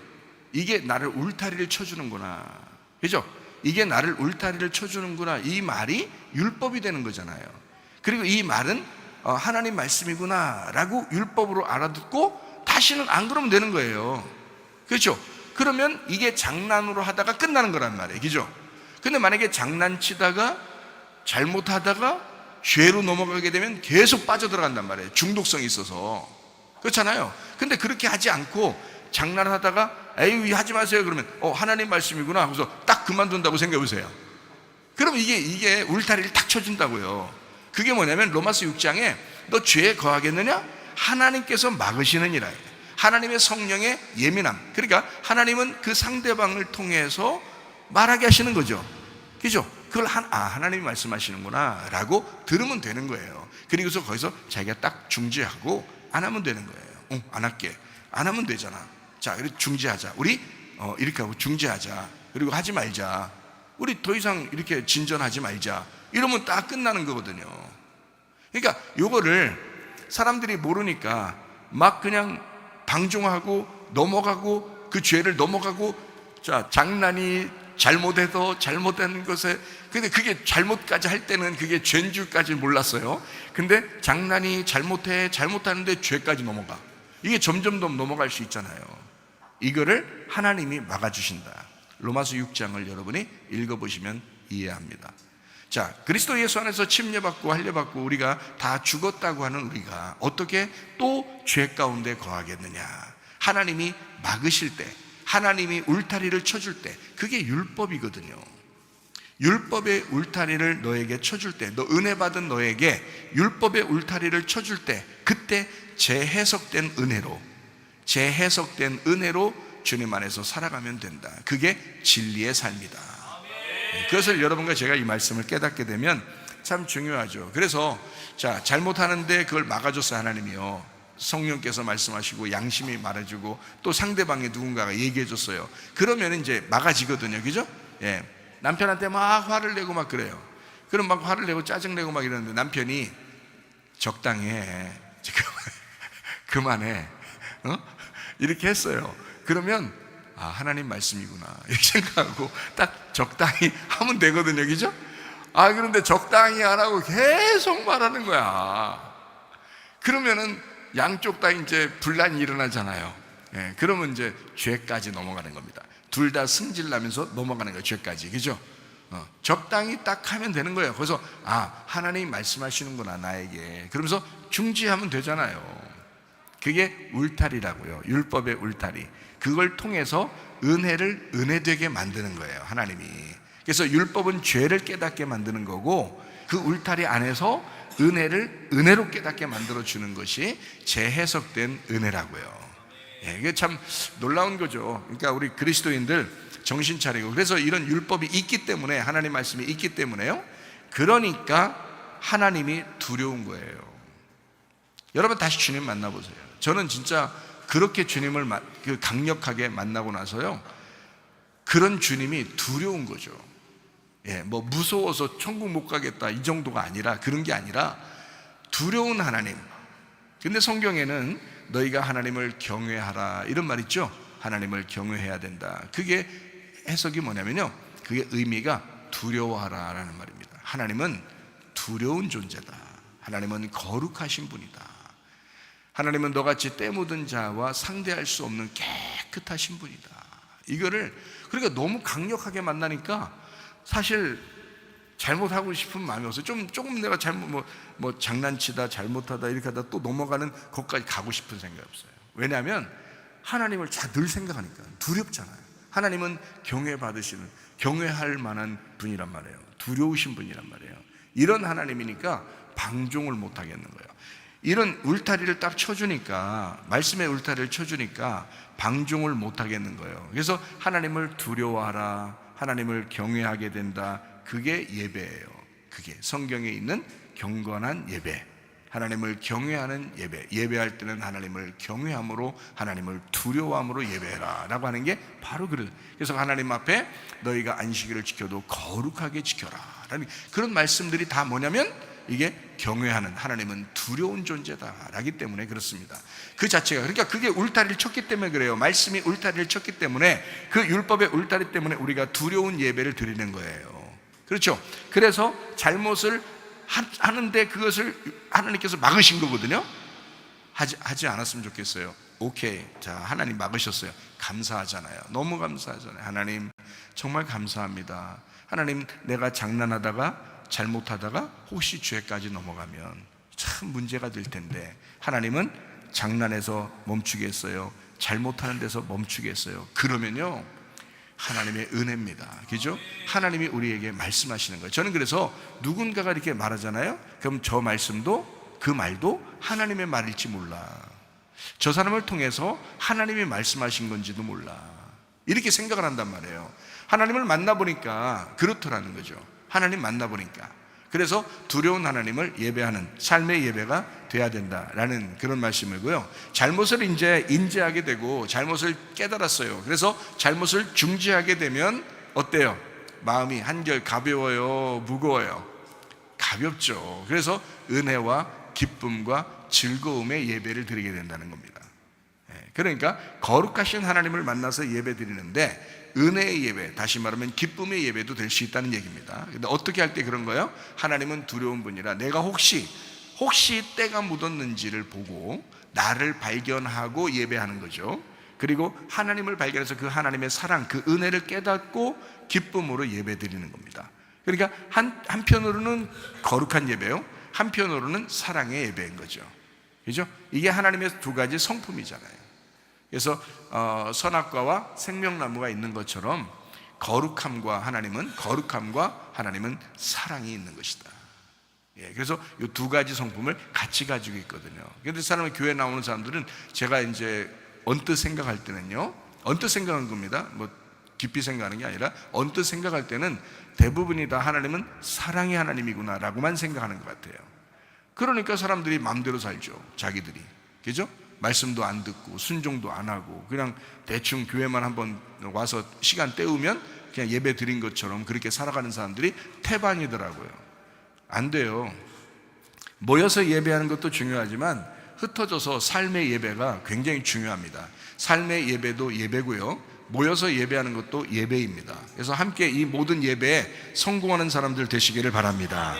이게 나를 울타리를 쳐주는구나, 그죠? 이게 나를 울타리를 쳐주는구나, 이 말이 율법이 되는 거잖아요. 그리고 이 말은 하나님 말씀이구나 라고 율법으로 알아듣고 다시는 안 그러면 되는 거예요, 그렇죠? 그러면 이게 장난으로 하다가 끝나는 거란 말이에요, 그죠? 근데 만약에 장난치다가 잘못하다가 죄로 넘어가게 되면 계속 빠져들어간단 말이에요, 중독성이 있어서. 그렇잖아요. 근데 그렇게 하지 않고 장난하다가 에이 하지 마세요 그러면 하나님 말씀이구나 하고서 딱 그만둔다고 생각해 보세요. 그러면 이게 울타리를 탁 쳐준다고요. 그게 뭐냐면 로마서 6장에 너 죄에 거하겠느냐? 하나님께서 막으시느니라. 하나님의 성령의 예민함. 그러니까 하나님은 그 상대방을 통해서 말하게 하시는 거죠. 그죠? 그걸 하나님이 말씀하시는구나 라고 들으면 되는 거예요. 그리고서 거기서 자기가 딱 중지하고 안 하면 되는 거예요. 안 할게. 안 하면 되잖아. 자, 그리고 중지하자. 우리 이렇게 하고 중지하자. 그리고 하지 말자. 우리 더 이상 이렇게 진전하지 말자. 이러면 딱 끝나는 거거든요. 그러니까 요거를 사람들이 모르니까 막 그냥 방종하고 넘어가고 그 죄를 넘어가고, 자, 장난이 잘못해도 잘못된 것에, 근데 그게 잘못까지 할 때는 그게 죄인 줄까지 몰랐어요. 근데 장난이 잘못하는데 죄까지 넘어가. 이게 점점 더 넘어갈 수 있잖아요. 이거를 하나님이 막아주신다. 로마서 6장을 여러분이 읽어보시면 이해합니다. 자, 그리스도 예수 안에서 침례받고 할례받고 우리가 다 죽었다고 하는 우리가 어떻게 또 죄 가운데 거하겠느냐. 하나님이 막으실 때, 하나님이 울타리를 쳐줄 때, 그게 율법이거든요. 율법의 울타리를 너에게 쳐줄 때, 너 은혜 받은 너에게 율법의 울타리를 쳐줄 때, 그때 재해석된 은혜로 주님 안에서 살아가면 된다. 그게 진리의 삶이다. 그것을 여러분과 제가 이 말씀을 깨닫게 되면 참 중요하죠. 그래서 자, 잘못하는데 그걸 막아줬어요. 하나님이요. 성령께서 말씀하시고 양심이 말해주고 또 상대방의 누군가가 얘기해줬어요. 그러면 이제 막아지거든요. 그죠? 예. 남편한테 막 화를 내고 막 그래요. 그럼 막 화를 내고 짜증내고 막 이러는데 남편이 적당히 해. 그만해. 이렇게 했어요. 그러면 하나님 말씀이구나 이렇게 생각하고 딱 적당히 하면 되거든요. 그죠? 그런데 적당히 안 하고 계속 말하는 거야. 그러면은 양쪽 다 이제 분란이 일어나잖아요. 예, 그러면 이제 죄까지 넘어가는 겁니다. 둘 다 승질나면서 넘어가는 거예요. 죄까지. 그죠? 적당히 딱 하면 되는 거예요. 그래서 하나님이 말씀하시는구나 나에게. 그러면서 중지하면 되잖아요. 그게 울타리라고요. 율법의 울타리. 그걸 통해서 은혜를 은혜되게 만드는 거예요. 하나님이. 그래서 율법은 죄를 깨닫게 만드는 거고, 그 울타리 안에서 은혜를 은혜로 깨닫게 만들어 주는 것이 재해석된 은혜라고요. 이게 참 놀라운 거죠. 그러니까 우리 그리스도인들 정신 차리고, 그래서 이런 율법이 있기 때문에, 하나님 말씀이 있기 때문에요. 그러니까 하나님이 두려운 거예요. 여러분 다시 주님 만나보세요. 저는 진짜 그렇게 주님을 강력하게 만나고 나서요, 그런 주님이 두려운 거죠. 뭐 무서워서 천국 못 가겠다 이 정도가 아니라, 그런 게 아니라 두려운 하나님. 근데 성경에는 너희가 하나님을 경외하라 이런 말 있죠. 하나님을 경외해야 된다. 그게 해석이 뭐냐면요, 그게 의미가 두려워하라 라는 말입니다. 하나님은 두려운 존재다. 하나님은 거룩하신 분이다. 하나님은 너같이 때 묻은 자와 상대할 수 없는 깨끗하신 분이다. 이거를, 그러니까 너무 강력하게 만나니까 사실 잘못하고 싶은 마음이 없어요. 조금 내가 잘못 뭐 장난치다 잘못하다 이렇게 하다 또 넘어가는 것까지 가고 싶은 생각이 없어요. 왜냐하면 하나님을 늘 생각하니까 두렵잖아요. 하나님은 경외받으시는, 경외할 만한 분이란 말이에요. 두려우신 분이란 말이에요. 이런 하나님이니까 방종을 못 하겠는 거예요. 이런 울타리를 딱 쳐주니까, 말씀의 울타리를 쳐주니까 방종을 못 하겠는 거예요. 그래서 하나님을 두려워하라, 하나님을 경외하게 된다. 그게 예배예요. 그게 성경에 있는 경건한 예배, 하나님을 경외하는 예배. 예배할 때는 하나님을 경외함으로, 하나님을 두려워함으로 예배해라 라고 하는 게 바로 그래요. 그래서 하나님 앞에 너희가 안식일을 지켜도 거룩하게 지켜라 라는 그런 말씀들이 다 뭐냐면, 이게 경외하는, 하나님은 두려운 존재다 라기 때문에 그렇습니다. 그 자체가, 그러니까 그게 울타리를 쳤기 때문에 그래요. 말씀이 울타리를 쳤기 때문에, 그 율법의 울타리 때문에 우리가 두려운 예배를 드리는 거예요. 그렇죠? 그래서 잘못을 하는데 그것을 하나님께서 막으신 거거든요. 하지 않았으면 좋겠어요. 오케이, 자, 하나님 막으셨어요. 감사하잖아요. 너무 감사하잖아요. 하나님 정말 감사합니다. 하나님, 내가 장난하다가 잘못하다가 혹시 죄까지 넘어가면 참 문제가 될 텐데, 하나님은 장난에서 멈추게 했어요. 잘못하는 데서 멈추게 했어요. 그러면요, 하나님의 은혜입니다. 그죠? 하나님이 우리에게 말씀하시는 거예요. 저는 그래서 누군가가 이렇게 말하잖아요. 그럼 저 말씀도 그 말도 하나님의 말일지 몰라. 저 사람을 통해서 하나님이 말씀하신 건지도 몰라. 이렇게 생각을 한단 말이에요. 하나님을 만나보니까 그렇더라는 거죠. 하나님 만나보니까. 그래서 두려운 하나님을 예배하는 삶의 예배가 돼야 된다라는 그런 말씀이고요. 잘못을 이제 인지하게 되고 잘못을 깨달았어요. 그래서 잘못을 중지하게 되면 어때요? 마음이 한결 가벼워요, 무거워요? 가볍죠. 그래서 은혜와 기쁨과 즐거움의 예배를 드리게 된다는 겁니다. 그러니까 거룩하신 하나님을 만나서 예배 드리는데 은혜의 예배, 다시 말하면 기쁨의 예배도 될 수 있다는 얘기입니다. 근데 어떻게 할 때 그런 거예요? 하나님은 두려운 분이라 내가 혹시 때가 묻었는지를 보고 나를 발견하고 예배하는 거죠. 그리고 하나님을 발견해서 그 하나님의 사랑, 그 은혜를 깨닫고 기쁨으로 예배 드리는 겁니다. 그러니까 한편으로는 거룩한 예배요, 한편으로는 사랑의 예배인 거죠. 그죠? 이게 하나님의 두 가지 성품이잖아요. 그래서 선악과와 생명나무가 있는 것처럼 거룩함과 하나님은 사랑이 있는 것이다. 그래서 이 두 가지 성품을 같이 가지고 있거든요. 그런데 사람이 교회 나오는 사람들은 제가 이제 언뜻 생각할 때는요, 언뜻 생각한 겁니다. 뭐 깊이 생각하는 게 아니라 언뜻 생각할 때는 대부분이 다 하나님은 사랑의 하나님이구나 라고만 생각하는 것 같아요. 그러니까 사람들이 마음대로 살죠. 자기들이. 그죠? 말씀도 안 듣고 순종도 안 하고 그냥 대충 교회만 한번 와서 시간 때우면 그냥 예배 드린 것처럼 그렇게 살아가는 사람들이 태반이더라고요. 안 돼요. 모여서 예배하는 것도 중요하지만 흩어져서 삶의 예배가 굉장히 중요합니다. 삶의 예배도 예배고요, 모여서 예배하는 것도 예배입니다. 그래서 함께 이 모든 예배에 성공하는 사람들 되시기를 바랍니다.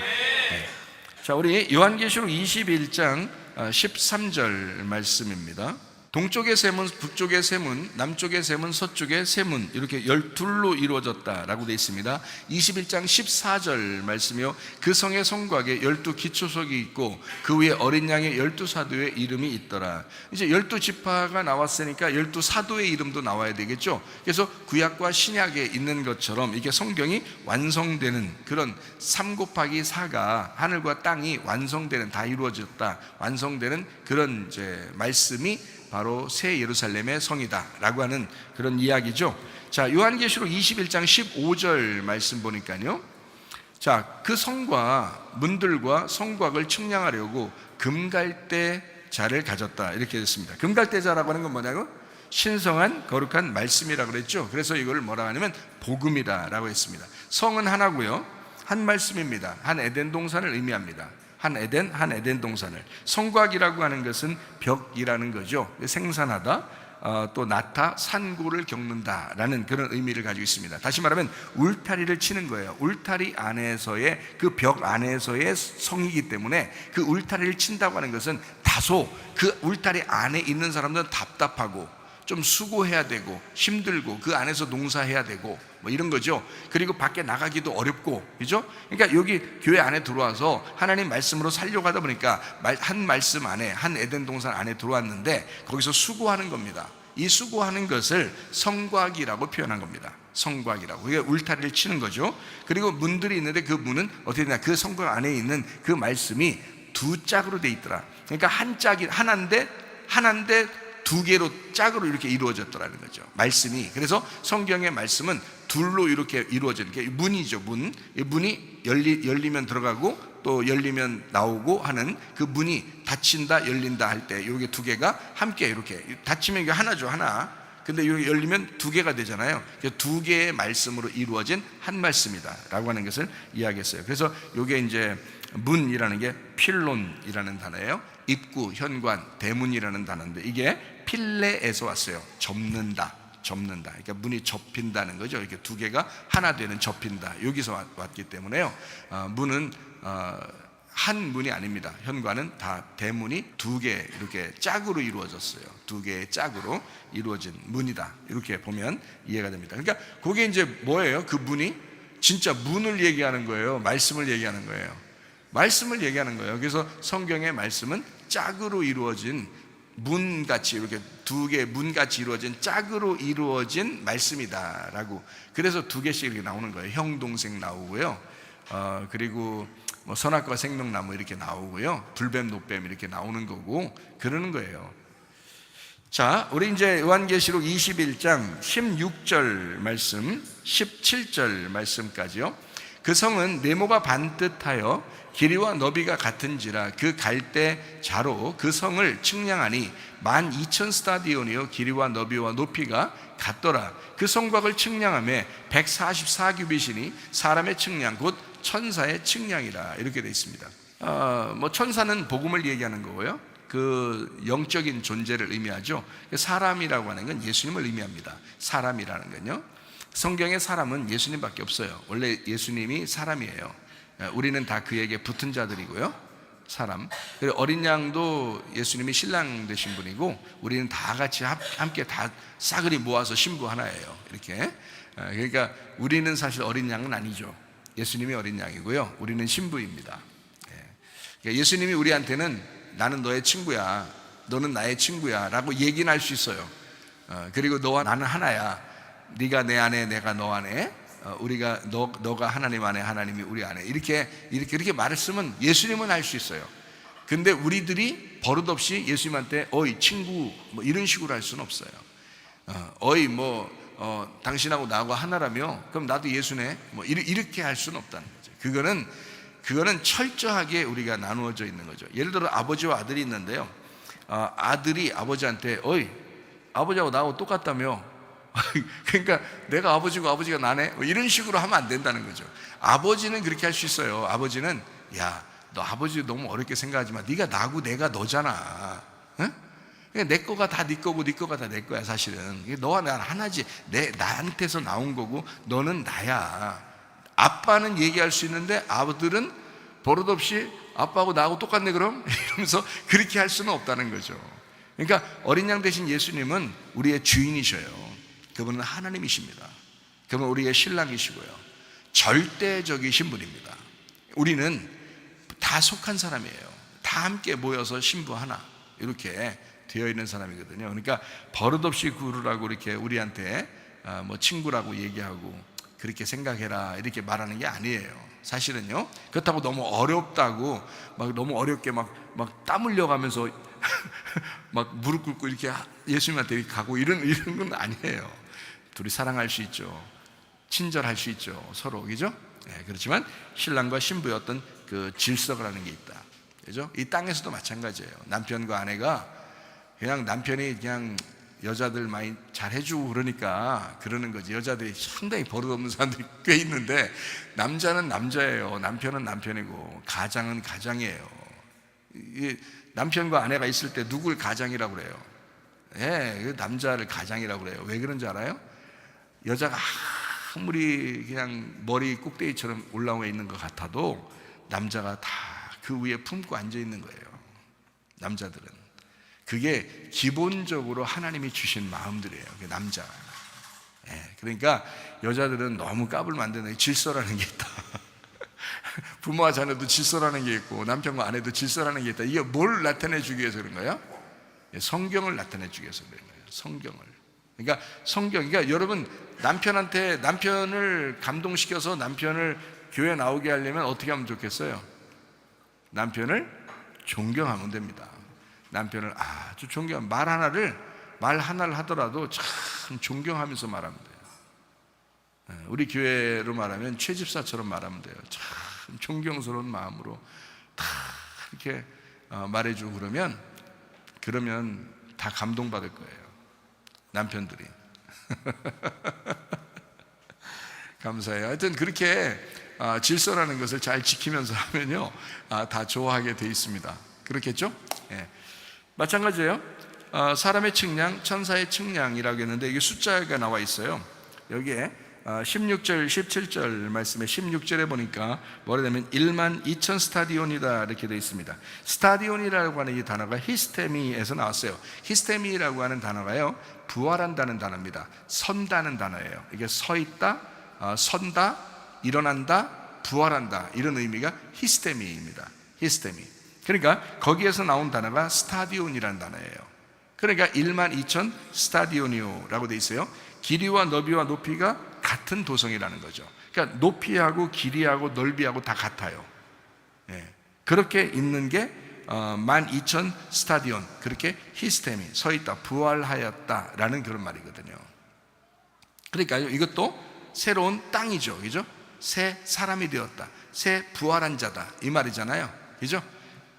자, 우리 요한계시록 21장 13절 말씀입니다. 동쪽의 세문, 북쪽의 세문, 남쪽의 세문, 서쪽의 세문, 이렇게 12로 이루어졌다라고 되어 있습니다. 21장 14절 말씀이요, 그 성의 성곽에 12기초석이 있고 그 위에 어린 양의 12사도의 이름이 있더라. 이제 12지파가 나왔으니까 12사도의 이름도 나와야 되겠죠. 그래서 구약과 신약에 있는 것처럼 이게 성경이 완성되는 그런 3곱하기4가 하늘과 땅이 완성되는, 다 이루어졌다, 완성되는 그런 이제 말씀이 바로 새 예루살렘의 성이다 라고 하는 그런 이야기죠. 자, 요한계시록 21장 15절 말씀 보니까요, 자, 그 성과 문들과 성곽을 측량하려고 금갈대자를 가졌다 이렇게 됐습니다. 금갈대자라고 하는 건 뭐냐고? 신성한 거룩한 말씀이라고 그랬죠. 그래서 이걸 뭐라고 하냐면 복음이다 라고 했습니다. 성은 하나고요, 한 말씀입니다. 한 에덴 동산을 의미합니다. 한 에덴 동산을. 성곽이라고 하는 것은 벽이라는 거죠. 생산하다, 또 낳다, 산고를 겪는다라는 그런 의미를 가지고 있습니다. 다시 말하면 울타리를 치는 거예요. 울타리 안에서의, 그 벽 안에서의 성이기 때문에 그 울타리를 친다고 하는 것은 다소 그 울타리 안에 있는 사람들은 답답하고 좀 수고해야 되고 힘들고 그 안에서 농사해야 되고 뭐 이런 거죠. 그리고 밖에 나가기도 어렵고, 그죠? 그러니까 여기 교회 안에 들어와서 하나님 말씀으로 살려고 하다 보니까 한 말씀 안에, 한 에덴 동산 안에 들어왔는데 거기서 수고하는 겁니다. 이 수고하는 것을 성곽이라고 표현한 겁니다. 성곽이라고. 그게 울타리를 치는 거죠. 그리고 문들이 있는데 그 문은 어떻게 되냐, 그 성곽 안에 있는 그 말씀이 두 짝으로 돼 있더라. 그러니까 한 짝이 하나인데 두 개로 짝으로 이렇게 이루어졌더라는 거죠, 말씀이. 그래서 성경의 말씀은 둘로 이렇게 이루어지는 게 문이죠. 문이 열리면 들어가고 또 열리면 나오고 하는 그 문이 닫힌다 열린다 할 때 이게 두 개가 함께 이렇게 닫히면 이게 하나죠, 하나. 근데 이렇게 열리면 두 개가 되잖아요. 두 개의 말씀으로 이루어진 한 말씀이다 라고 하는 것을 이야기했어요. 그래서 이게 이제 문이라는 게 필론이라는 단어예요. 입구, 현관, 대문이라는 단어인데 이게 필레에서 왔어요. 접는다. 그러니까 문이 접힌다는 거죠. 이렇게 두 개가 하나 되는, 접힌다, 여기서 왔기 때문에요. 문은 한 문이 아닙니다. 현관은 다 대문이 두 개 이렇게 짝으로 이루어졌어요. 두 개의 짝으로 이루어진 문이다, 이렇게 보면 이해가 됩니다. 그러니까 그게 이제 뭐예요? 그 문이 진짜 문을 얘기하는 거예요? 말씀을 얘기하는 거예요? 말씀을 얘기하는 거예요. 그래서 성경의 말씀은 짝으로 이루어진, 문같이 이렇게 두 개 문같이 이루어진, 짝으로 이루어진 말씀이다라고. 그래서 두 개씩 이렇게 나오는 거예요. 형 동생 나오고요. 그리고 뭐 선악과 생명나무 이렇게 나오고요, 불뱀 노뱀 이렇게 나오는 거고 그러는 거예요. 자, 우리 이제 요한계시록 21장 16절 말씀 17절 말씀까지요. 그 성은 네모가 반듯하여 길이와 너비가 같은지라 그 갈대 자로 그 성을 측량하니 12,000 스타디온이요 길이와 너비와 높이가 같더라. 그 성곽을 측량하며 144규빗이니 사람의 측량 곧 천사의 측량이라 이렇게 되어 있습니다. 뭐 천사는 복음을 얘기하는 거고요, 그 영적인 존재를 의미하죠. 사람이라고 하는 건 예수님을 의미합니다. 사람이라는 건요, 성경에 사람은 예수님밖에 없어요. 원래 예수님이 사람이에요. 우리는 다 그에게 붙은 자들이고요, 사람. 그리고 어린 양도 예수님이 신랑 되신 분이고 우리는 다 같이 함께 다 싸그리 모아서 신부 하나예요. 이렇게. 그러니까 우리는 사실 어린 양은 아니죠. 예수님이 어린 양이고요, 우리는 신부입니다. 그러니까 예수님이 우리한테는 나는 너의 친구야, 너는 나의 친구야 라고 얘기는 할 수 있어요. 그리고 너와 나는 하나야, 네가 내 안에 내가 너 안에, 우리가 너가 하나님 안에 하나님이 우리 안에, 이렇게 말을 쓰면 예수님은 할 수 있어요. 근데 우리들이 버릇없이 예수님한테 어이 친구 뭐 이런 식으로 할 수는 없어요. 어이 당신하고 나하고 하나라며 그럼 나도 예수네 뭐 이렇게 할 수는 없다는 거죠. 그거는 철저하게 우리가 나누어져 있는 거죠. 예를 들어 아버지와 아들이 있는데요, 아들이 아버지한테 어이 아버지하고 나하고 똑같다며 그러니까 내가 아버지고 아버지가 나네 뭐 이런 식으로 하면 안 된다는 거죠. 아버지는 그렇게 할 수 있어요. 아버지는 야, 너 아버지 너무 어렵게 생각하지 마. 네가 나고 내가 너잖아. 응? 그러니까 내 거가 다 네 거고 네 거가 다 내 거야. 사실은 너와 나는 하나지. 나한테서 나온 거고 너는 나야. 아빠는 얘기할 수 있는데 아들은 버릇없이 아빠하고 나하고 똑같네 그럼? 이러면서 그렇게 할 수는 없다는 거죠. 그러니까 어린 양 대신 예수님은 우리의 주인이셔요. 그분은 하나님이십니다. 그분은 우리의 신랑이시고요, 절대적이신 분입니다. 우리는 다 속한 사람이에요. 다 함께 모여서 신부 하나 이렇게 되어 있는 사람이거든요. 그러니까 버릇없이 구르라고 이렇게 우리한테 뭐 친구라고 얘기하고 그렇게 생각해라 이렇게 말하는 게 아니에요. 사실은요, 그렇다고 너무 어렵다고 막 너무 어렵게 막 땀 흘려가면서 막 무릎 꿇고 이렇게 예수님한테 가고 이런 건 아니에요. 둘이 사랑할 수 있죠, 친절할 수 있죠, 서로. 그죠? 네, 그렇지만 신랑과 신부의 어떤 그 질서라는 게 있다. 그죠? 이 땅에서도 마찬가지예요. 남편과 아내가 그냥 남편이 그냥 여자들 많이 잘 해주고 그러니까 그러는 거지. 여자들이 상당히 버릇없는 사람들이 꽤 있는데 남자는 남자예요. 남편은 남편이고 가장은 가장이에요. 남편과 아내가 있을 때 누굴 가장이라고 그래요? 예, 남자를 가장이라고 그래요. 왜 그런지 알아요? 여자가 아무리 그냥 머리 꼭대기처럼 올라와 있는 것 같아도 남자가 다 그 위에 품고 앉아 있는 거예요. 남자들은 그게 기본적으로 하나님이 주신 마음들이에요. 남자. 예, 그러니까 여자들은 너무 까불 만드는 질서라는 게 있다. 부모와 자녀도 질서라는 게 있고 남편과 아내도 질서라는 게 있다. 이게 뭘 나타내 주기 위해서 그런 거예요? 성경을 나타내 주기 위해서 그런 거예요. 성경을. 그러니까 여러분 남편을 감동시켜서 남편을 교회 나오게 하려면 어떻게 하면 좋겠어요? 남편을 존경하면 됩니다. 남편을 아주 말 하나를 하더라도 참 존경하면서 말하면 돼요. 우리 교회로 말하면 최집사처럼 말하면 돼요. 참 존경스러운 마음으로 다 이렇게 말해주고 그러면 다 감동받을 거예요, 남편들이. 감사해요. 하여튼 그렇게 질서라는 것을 잘 지키면서 하면요, 다 좋아하게 돼 있습니다. 그렇겠죠? 예. 마찬가지예요. 사람의 측량, 천사의 측량이라고 했는데 이게 숫자가 나와 있어요. 여기에 16절, 17절 말씀에 16절에 보니까 뭐라 되면 12,000 스타디온이다 이렇게 되어 있습니다. 스타디온이라고 하는 이 단어가 히스테미에서 나왔어요. 히스테미라고 하는 단어가요, 부활한다는 단어입니다. 선다는 단어예요. 이게 서 있다, 선다, 일어난다, 부활한다 이런 의미가 히스테미입니다. 히스테미. 그러니까 거기에서 나온 단어가 스타디온이라는 단어예요. 그러니까 12,000 스타디오니오라고 되어 있어요. 길이와 너비와 높이가 같은 도성이라는 거죠. 그러니까 높이하고 길이하고 넓이하고 다 같아요. 예. 그렇게 있는 게 12,000 스타디온, 그렇게 히스템이 서 있다, 부활하였다라는 그런 말이거든요. 그러니까 이것도 새로운 땅이죠, 그죠? 새 사람이 되었다, 새 부활한 자다, 이 말이잖아요, 그죠?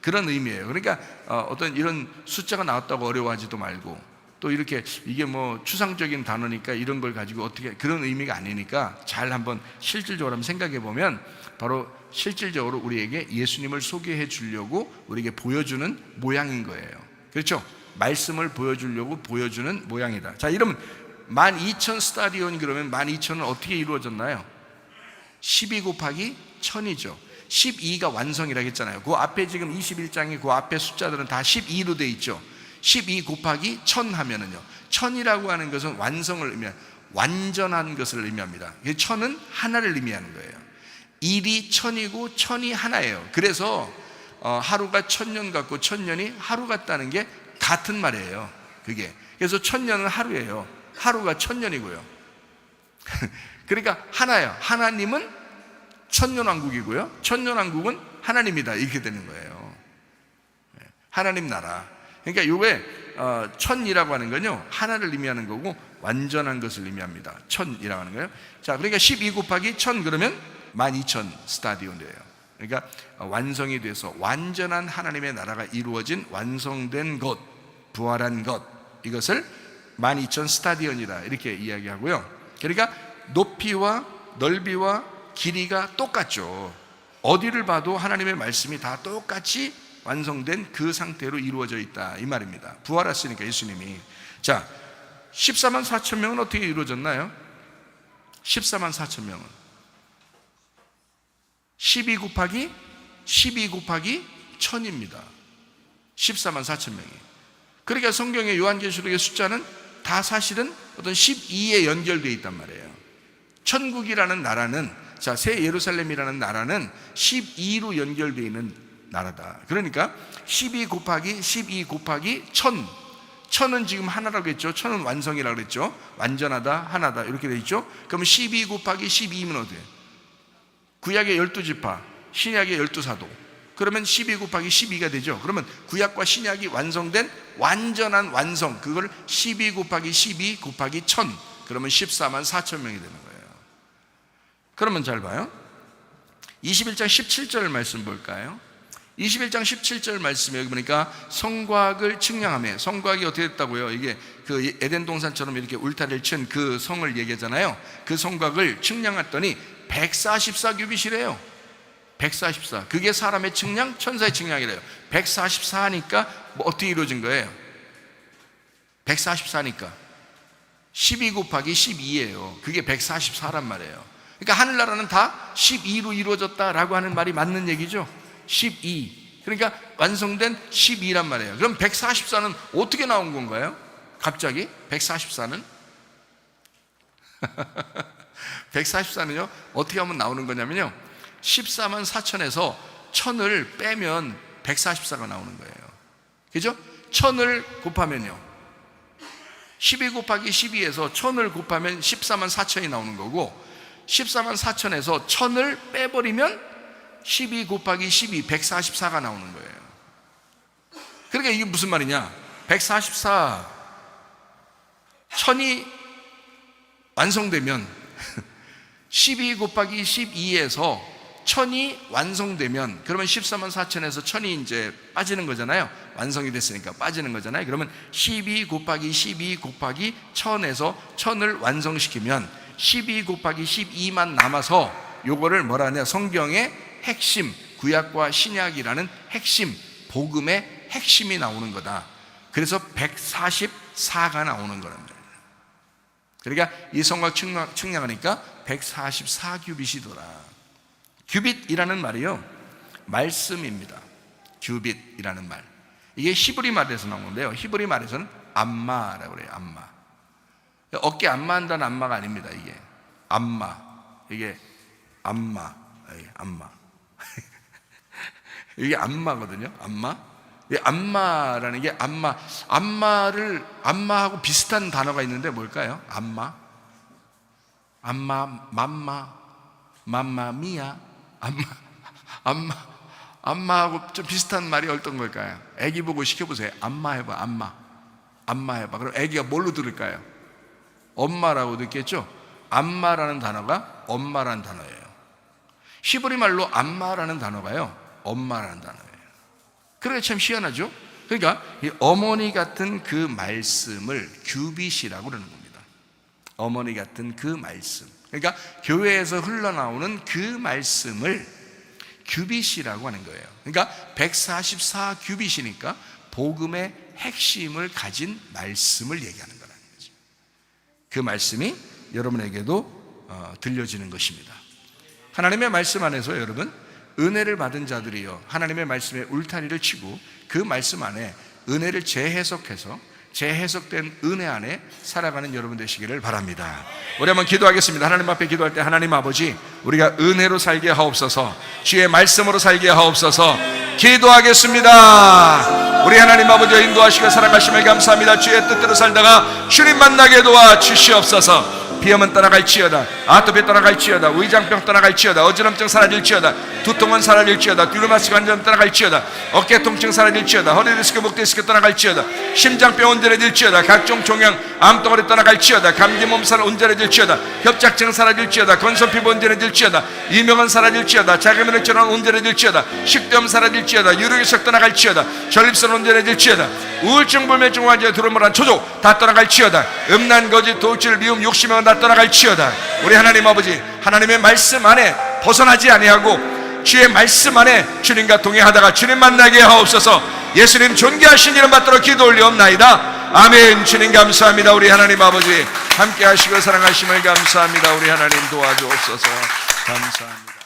그런 의미예요. 그러니까 어떤 이런 숫자가 나왔다고 어려워하지도 말고, 또 이렇게 이게 뭐 추상적인 단어니까 이런 걸 가지고 어떻게, 그런 의미가 아니니까 잘 한번 실질적으로 한번 생각해 보면 바로 실질적으로 우리에게 예수님을 소개해 주려고 우리에게 보여주는 모양인 거예요. 그렇죠? 말씀을 보여주려고 보여주는 모양이다. 자, 이러면 12,000 스타디온이, 그러면 12,000은 어떻게 이루어졌나요? 12 곱하기 1000이죠. 12가 완성이라고 했잖아요. 그 앞에 지금 21장에 그 앞에 숫자들은 다 12로 돼 있죠. 12 곱하기 1000 하면은요, 1000이라고 하는 것은 완성을 의미합니다. 완전한 것을 의미합니다. 1000은 하나를 의미하는 거예요. 일이 1000이고 1000이 하나예요. 그래서 하루가 1000년 같고 1000년이 하루 같다는 게 같은 말이에요, 그게. 그래서 1000년은 하루예요. 하루가 1000년이고요. 그러니까 하나예요. 하나님은 천년왕국이고요, 천년왕국은 하나님이다, 이렇게 되는 거예요. 하나님 나라. 그러니까 요게 천이라고 하는 건요, 하나를 의미하는 거고 완전한 것을 의미합니다. 천이라고 하는 거예요. 자, 그러니까 12 곱하기 1000 그러면 12,000 스타디온이에요. 그러니까 완성이 돼서 완전한 하나님의 나라가 이루어진, 완성된 것, 부활한 것, 이것을 12,000 스타디온이다, 이렇게 이야기하고요. 그러니까 높이와 넓이와 길이가 똑같죠. 어디를 봐도 하나님의 말씀이 다 똑같이 완성된 그 상태로 이루어져 있다, 이 말입니다. 부활하시니까 예수님이. 자, 14만 4천 명은 어떻게 이루어졌나요? 14만 4천 명은 12 곱하기 1000입니다. 14만 4천 명이. 그러니까 성경의 요한계시록의 숫자는 다 사실은 어떤 12에 연결되어 있단 말이에요. 천국이라는 나라는, 자, 새 예루살렘이라는 나라는 12로 연결되어 있는 나라다. 그러니까 12 곱하기 1000. 1000은 지금 하나라고 했죠. 1000은 완성이라고 그랬죠. 완전하다, 하나다, 이렇게 되어 있죠. 그럼 12 곱하기 12면 어때요? 구약의 12지파, 신약의 12사도. 그러면 12 곱하기 12가 되죠. 그러면 구약과 신약이 완성된 완전한 완성, 그걸 12 곱하기 12 곱하기 1000, 그러면 14만 4천 명이 되는 거예요. 그러면 잘 봐요. 21장 17절 말씀 볼까요? 21장 17절 말씀에 여기 보니까 성곽을 측량하며, 성곽이 어떻게 됐다고요? 이게 그 에덴 동산처럼 이렇게 울타리를 친 그 성을 얘기하잖아요. 그 성곽을 측량했더니 144규빗이래요. 144. 그게 사람의 측량, 천사의 측량이래요. 144니까 뭐 어떻게 이루어진 거예요? 144니까 12 곱하기 12예요. 그게 144란 말이에요. 그러니까 하늘나라는 다 12로 이루어졌다라고 하는 말이 맞는 얘기죠. 12. 그러니까 완성된 12란 말이에요. 그럼 144는 어떻게 나온 건가요? 갑자기 144는 144는요 어떻게 하면 나오는 거냐면요, 14만 4천에서 1000을 빼면 144가 나오는 거예요. 그죠? 1000을 곱하면요, 12 곱하기 12에서 1000을 곱하면 14만 4천이 나오는 거고, 14만 4천에서 1000을 빼버리면 12 곱하기 12, 144가 나오는 거예요. 그러니까 이게 무슨 말이냐, 144, 1000이 완성되면 12 곱하기 12에서 1000이 완성되면, 그러면 14만 4천에서 1000이 이제 빠지는 거잖아요. 완성이 됐으니까 빠지는 거잖아요. 그러면 12 곱하기 12 곱하기 1000에서 1000을 완성시키면 12 곱하기 12만 남아서, 요거를 뭐라 하냐, 성경의 핵심, 구약과 신약이라는 핵심, 복음의 핵심이 나오는 거다. 그래서 144가 나오는 거란 말이에요. 그러니까 이 성곽 측량하니까 144규빗이더라. 규빗이라는 말이요, 말씀입니다. 규빗이라는 말, 이게 히브리 말에서 나온 건데요, 히브리 말에서는 암마라고 그래요. 암마. 어깨 안마한다는 안마가 아닙니다. 이게 암마, 이게 암마, 암마. 이게 암마거든요. 암마. 이 암마라는 게, 암마하고 비슷한 단어가 있는데 뭘까요? 암마, 맘마, 맘마미야, 암마. 안마하고 좀 비슷한 말이 어떤 걸까요? 애기 보고 시켜보세요. 안마 해봐. 안마 해봐. 그럼 애기가 뭘로 들을까요? 엄마라고 듣겠죠? 안마라는 단어가 엄마라는 단어예요. 히브리 말로 안마라는 단어가요, 엄마라는 단어예요. 그러니까 참 희한하죠? 그러니까 이 어머니 같은 그 말씀을 규빗이라고 그러는 겁니다. 어머니 같은 그 말씀. 그러니까 교회에서 흘러나오는 그 말씀을 규빗이라고 하는 거예요. 그러니까 144 규빗이니까 복음의 핵심을 가진 말씀을 얘기하는 거라는 거죠. 그 말씀이 여러분에게도 들려지는 것입니다. 하나님의 말씀 안에서 여러분, 은혜를 받은 자들이요, 하나님의 말씀에 울타리를 치고 그 말씀 안에 은혜를 재해석해서 재해석된 은혜 안에 살아가는 여러분 되시기를 바랍니다. 우리 한번 기도하겠습니다. 하나님 앞에 기도할 때, 하나님 아버지, 우리가 은혜로 살게 하옵소서, 주의 말씀으로 살게 하옵소서 기도하겠습니다. 우리 하나님 아버지 인도하시고 사랑하심을 감사합니다. 주의 뜻대로 살다가 주님 만나게 도와 주시옵소서. 비염은 떠나갈지어다, 아토피 떠나갈지어다, 위장병 떠나갈지어다, 어지럼증 사라질지어다, 두통은 사라질지어다, 류마티스 관절 떠나갈지어다, 어깨 통증 사라질지어다, 허리 디스크, 목 디스크 떠나갈지어다, 심장병 온전해질지어다, 각종 종양 암덩어리 떠나갈지어다, 감기 몸살 온전해질지어다, 협착증 사라질지어다, 건선피부 온전해질지어다, 이명은 사라질지어다, 자가면역질환 온전해질지어다, 식도염 사라질지어다, 유력의석 떠나갈지어다, 전립선 온전해질지어다, 우울증, 불면증 환자의 두루뭉한 초조 다 떠나갈지어다, 음란, 거짓, 도질, 미움, 욕심은 다 떠나갈지어다. 우리 하나님 아버지, 하나님의 말씀 안에 벗어나지 아니하고 주의 말씀 안에 주님과 동행하다가 주님 만나게 하옵소서. 예수님 존귀하신 이름 받들어 기도 올리옵나이다. 아멘. 주님 감사합니다. 우리 하나님 아버지 함께 하시고 사랑하심을 감사합니다. 우리 하나님 도와주옵소서. 감사합니다.